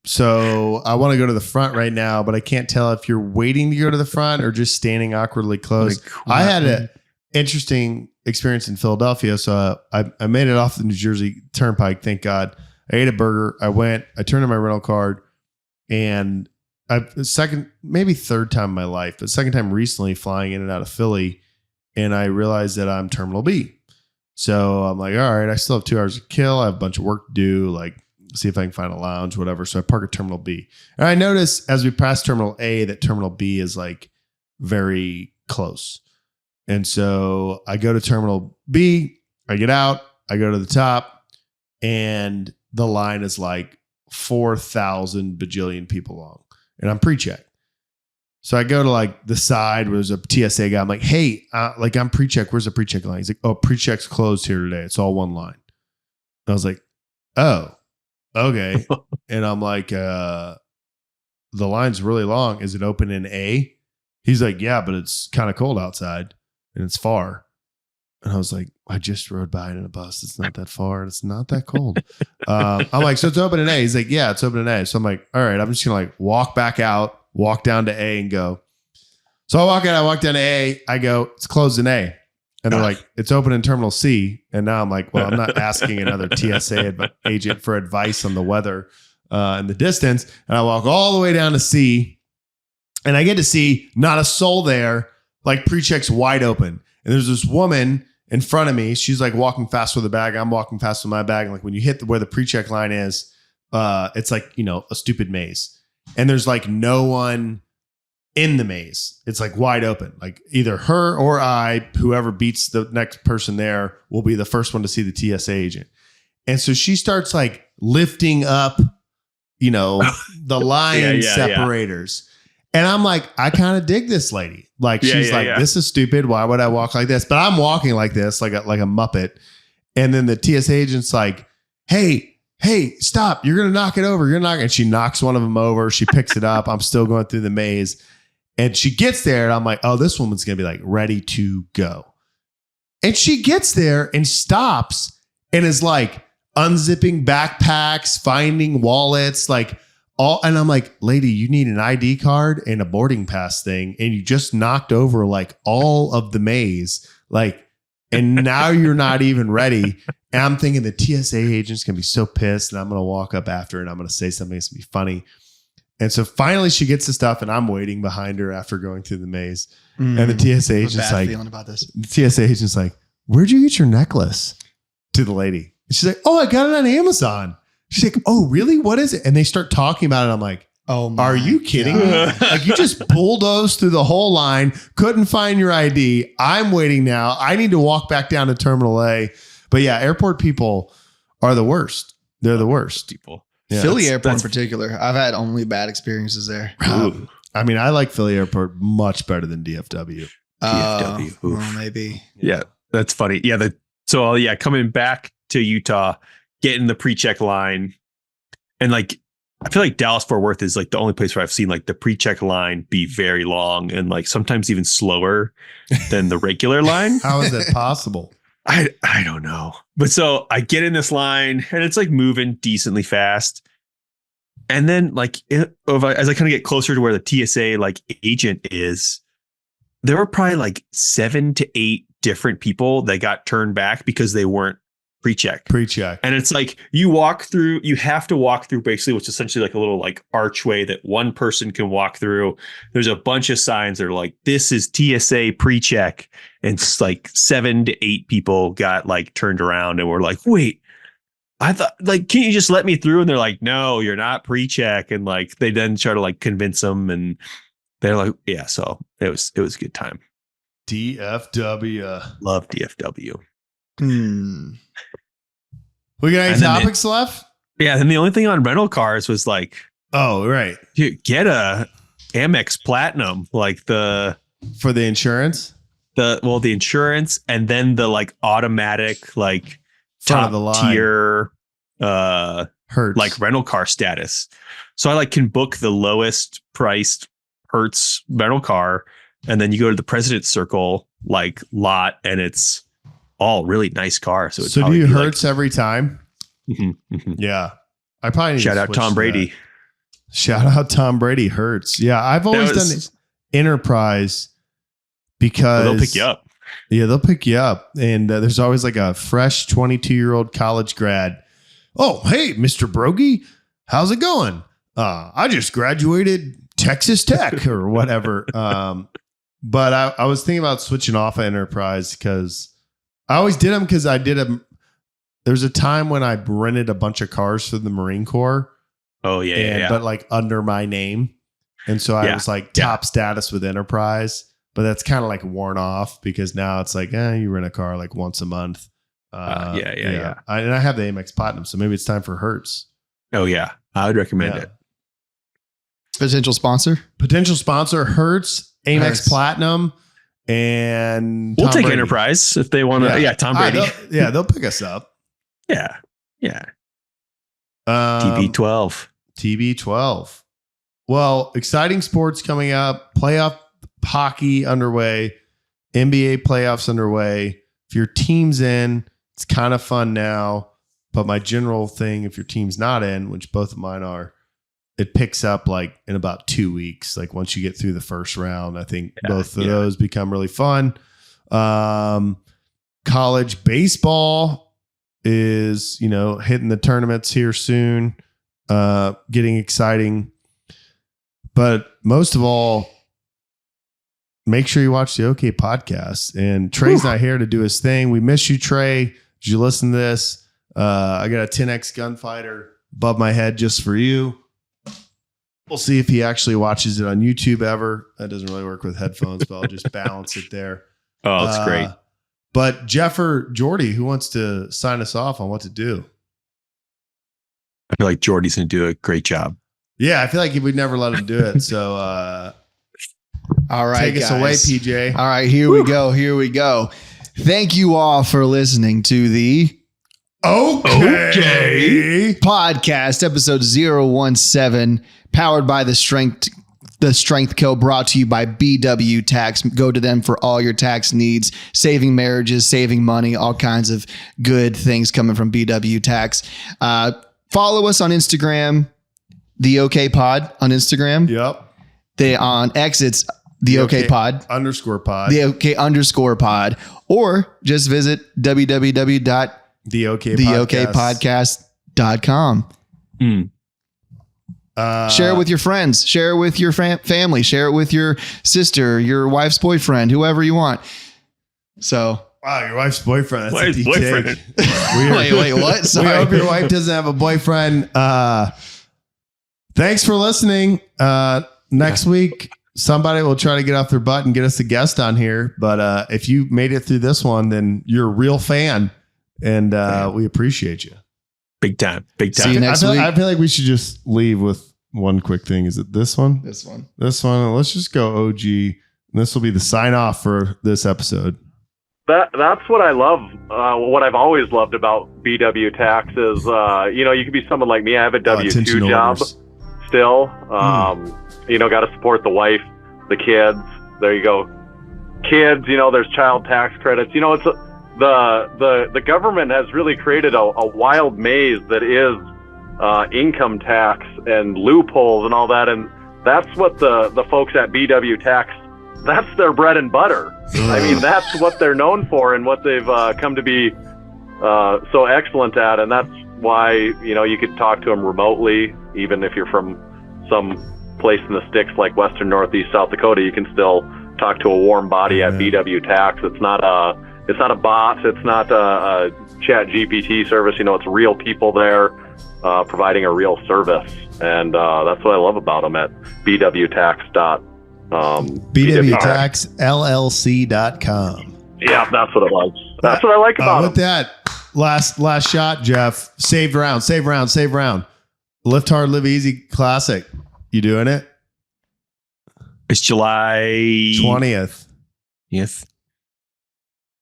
So I want to go to the front right now, but I can't tell if you're waiting to go to the front or just standing awkwardly close. I had an interesting experience in Philadelphia. So I made it off the New Jersey Turnpike. Thank God. I ate a burger. I turned in my rental card, and maybe third time in my life, but second time recently flying in and out of Philly. And I realized that I'm Terminal B. So I'm like, all right, I still have 2 hours to kill. I have a bunch of work to do. Like, see if I can find a lounge, whatever. So I park at Terminal B. And I noticed as we pass Terminal A that Terminal B is like very close. And so I go to Terminal B, I get out, I go to the top, and the line is like 4,000 bajillion people long. And I'm pre-check. So I go to like the side where there's a TSA guy. I'm like, hey, I'm pre-check. Where's the pre-check line? He's like, oh, pre-check's closed here today. It's all one line. And I was like, oh. Okay. And I'm like, the line's really long. Is it open in A? He's like, yeah, but it's kind of cold outside and it's far. And I was like, I just rode by it in a bus. It's not that far. And it's not that cold. I'm like, so it's open in A. He's like, yeah, it's open in A. So I'm like, all right, I'm just going to like walk back out, walk down to A and go. So I walk down to A. I go, it's closed in A. And they're like, it's open in Terminal C. And now I'm like, well, I'm not asking another TSA agent for advice on the weather in the distance. And I walk all the way down to C. And I get to see not a soul there, like pre-check's wide open. And there's this woman in front of me. She's like walking fast with the bag. I'm walking fast with my bag. And like when you hit where the pre-check line is, it's like, a stupid maze. And there's like no one in the maze. It's like wide open. Like either her or I, whoever beats the next person there, will be the first one to see the TSA agent. And so she starts like lifting up, the line separators. And I'm like, I kind of dig this lady. Like, she's like, this is stupid. Why would I walk like this? But I'm walking like this, like a Muppet. And then the TSA agent's like, hey, stop. You're going to knock it over. And she knocks one of them over. She picks it up. I'm still going through the maze. And she gets there and I'm like, oh, this woman's going to be like ready to go. And she gets there and stops and is like unzipping backpacks, finding wallets, like and I'm like, lady, you need an ID card and a boarding pass thing. And you just knocked over like all of the maze. Like, and now you're not even ready. And I'm thinking the TSA agent's going to be so pissed. And I'm going to walk up after her and I'm going to say something that's going to be funny. And so finally she gets the stuff and I'm waiting behind her after going through the maze. And the TSA agent's like, feeling about this. The TSA agent's like, where'd you get your necklace? To the lady. And she's like, oh, I got it on Amazon. She's like, oh, really? What is it? And they start talking about it. I'm like, oh, are you kidding me? Like you just bulldozed through the whole line, couldn't find your ID. I'm waiting now. I need to walk back down to Terminal A. But yeah, airport people are the worst. They're the worst people. Yeah, Philly Airport in particular. I've had only bad experiences there. I mean, I like Philly Airport much better than DFW. DFW. Well, maybe. Yeah, that's funny. Yeah. Coming back to Utah, getting the pre-check line, and like I feel like Dallas Fort Worth is like the only place where I've seen like the pre-check line be very long and like sometimes even slower than the regular line. How is that possible? I don't know. But so I get in this line and it's like moving decently fast. And then like as I kind of get closer to where the TSA like agent is, there were probably like 7 to 8 different people that got turned back because they weren't pre-check. And it's like you have to walk through basically what's essentially like a little like archway that one person can walk through. There's a bunch of signs that are like, this is TSA pre-check. And it's like 7 to 8 people got like turned around and were like, wait, I thought like, can't you just let me through? And they're like, no, you're not pre-check. And like, they then try to like convince them and they're like, yeah, so it was a good time. DFW. Love DFW. We got any topics left? Yeah. Then the only thing on rental cars was like, oh, right. Get a Amex Platinum, like for the insurance, the insurance, and then the like automatic, like front top of the line tier, Hertz, like rental car status. So I like can book the lowest priced Hertz rental car. And then you go to the President's Circle like lot and it's all really nice cars. So do you Hertz every time? Yeah. I probably need shout out Tom Brady. Shout out Tom Brady Hertz. Yeah. I've always done Enterprise because they'll pick you up. Yeah, they'll pick you up. And there's always like a fresh 22-year-old college grad. Oh, hey, Mr. Broggi, how's it going? I just graduated Texas Tech or whatever. But I was thinking about switching off of Enterprise because I always did them because I did them. There's a time when I rented a bunch of cars for the Marine Corps. Oh, yeah. But like under my name. And so I was like top status with Enterprise. But that's kind of like worn off because now it's like, you rent a car like once a month. Yeah. And I have the Amex Platinum. So maybe it's time for Hertz. Oh, yeah. I would recommend it. Potential sponsor Hertz, Amex Hertz. Platinum, and we'll Tom take Brady. Enterprise if they want to. Yeah, Tom Brady. They'll pick us up. Yeah. TB12. Well, exciting sports coming up. Playoff hockey underway. NBA playoffs underway. If your team's in, it's kind of fun now. But my general thing, if your team's not in, which both of mine are, it picks up like in about 2 weeks. Like once you get through the first round, I think both of those become really fun. College baseball is, hitting the tournaments here soon, getting exciting. But most of all, make sure you watch the OK podcast. And Trey's not here to do his thing. We miss you, Trey. Did you listen to this? I got a 10X gunfighter above my head just for you. We'll see if he actually watches it on YouTube ever. That doesn't really work with headphones, but I'll just balance it there. Oh, that's great. But Jeff or Jordy, who wants to sign us off on what to do? I feel like Jordy's going to do a great job. Yeah, I feel like we'd never let him do it. So, all right, take us away, PJ. All right, here we go. Here we go. Thank you all for listening to the Okay podcast, episode 017, powered by the Strength Co, brought to you by BW Tax. Go to them for all your tax needs, saving marriages, saving money, all kinds of good things coming from BW Tax. Follow us on Instagram, the OK Pod on Instagram. Yep. On X, it's the OK Pod _pod. The OK _pod, or just visit www.theokpodcast.com. Share it with your friends, share it with your family, share it with your sister, your wife's boyfriend, whoever you want. So, wow, your wife's boyfriend. That's wife's a deep boyfriend. take. wait, what? Sorry. We hope your wife doesn't have a boyfriend. Thanks for listening. Next week, somebody will try to get off their butt and get us a guest on here. But if you made it through this one, then you're a real fan, and we appreciate you. Big time. Big time. See you next week. I feel like we should just leave with one quick thing. Is it this one? This one. This one. Let's just go OG. And this will be the sign off for this episode. That's what I love. What I've always loved about BW Tax is, you could be someone like me. I have a W-2 job still. Got to support the wife, the kids. There you go. Kids, there's child tax credits. It's the government has really created a wild maze that is income tax and loopholes and all that. And that's what the folks at BW Tax, that's their bread and butter. I mean, that's what they're known for and what they've come to be so excellent at. And that's why, you could talk to them remotely, even if you're from some place in the sticks like Western Northeast South Dakota, you can still talk to a warm body at BW Tax. It's not a bot. It's not a chat GPT service. It's real people there providing a real service. And that's what I love about them at bwtax.com. bwtaxllc.com. Yeah, that's what it was. That's what I like about with that, last shot, Jeff. Saved round. Lift Hard, Live Easy Classic. You doing it? It's July 20th. Yes.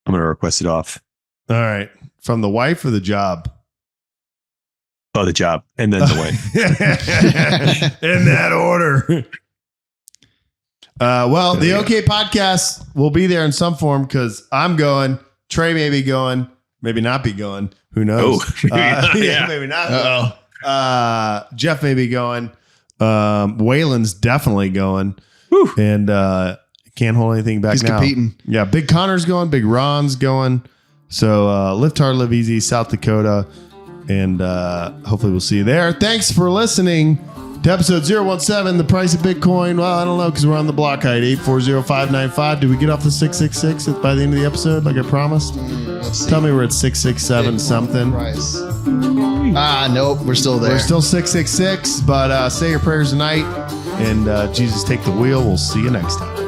I'm going to request it off. All right. From the wife or the job? Oh, the job. And then the wife. In that order. The OK Podcast will be there in some form because I'm going. Trey may be going. Maybe not be going. Who knows? Maybe not. Jeff may be going. Waylon's definitely going. Whew. And can't hold anything back. He's now. Competing. Yeah, Big Connor's going. Big Ron's going. So Lift Hard, Live Easy, South Dakota. And hopefully we'll see you there. Thanks for listening to episode 017, the price of Bitcoin. Well, I don't know because we're on the block height, 840-595. Did we get off the 666 by the end of the episode like I promised? Tell me we're at 667 something. Price. Nope, we're still there. We're still 666, but say your prayers tonight, and Jesus take the wheel. We'll see you next time.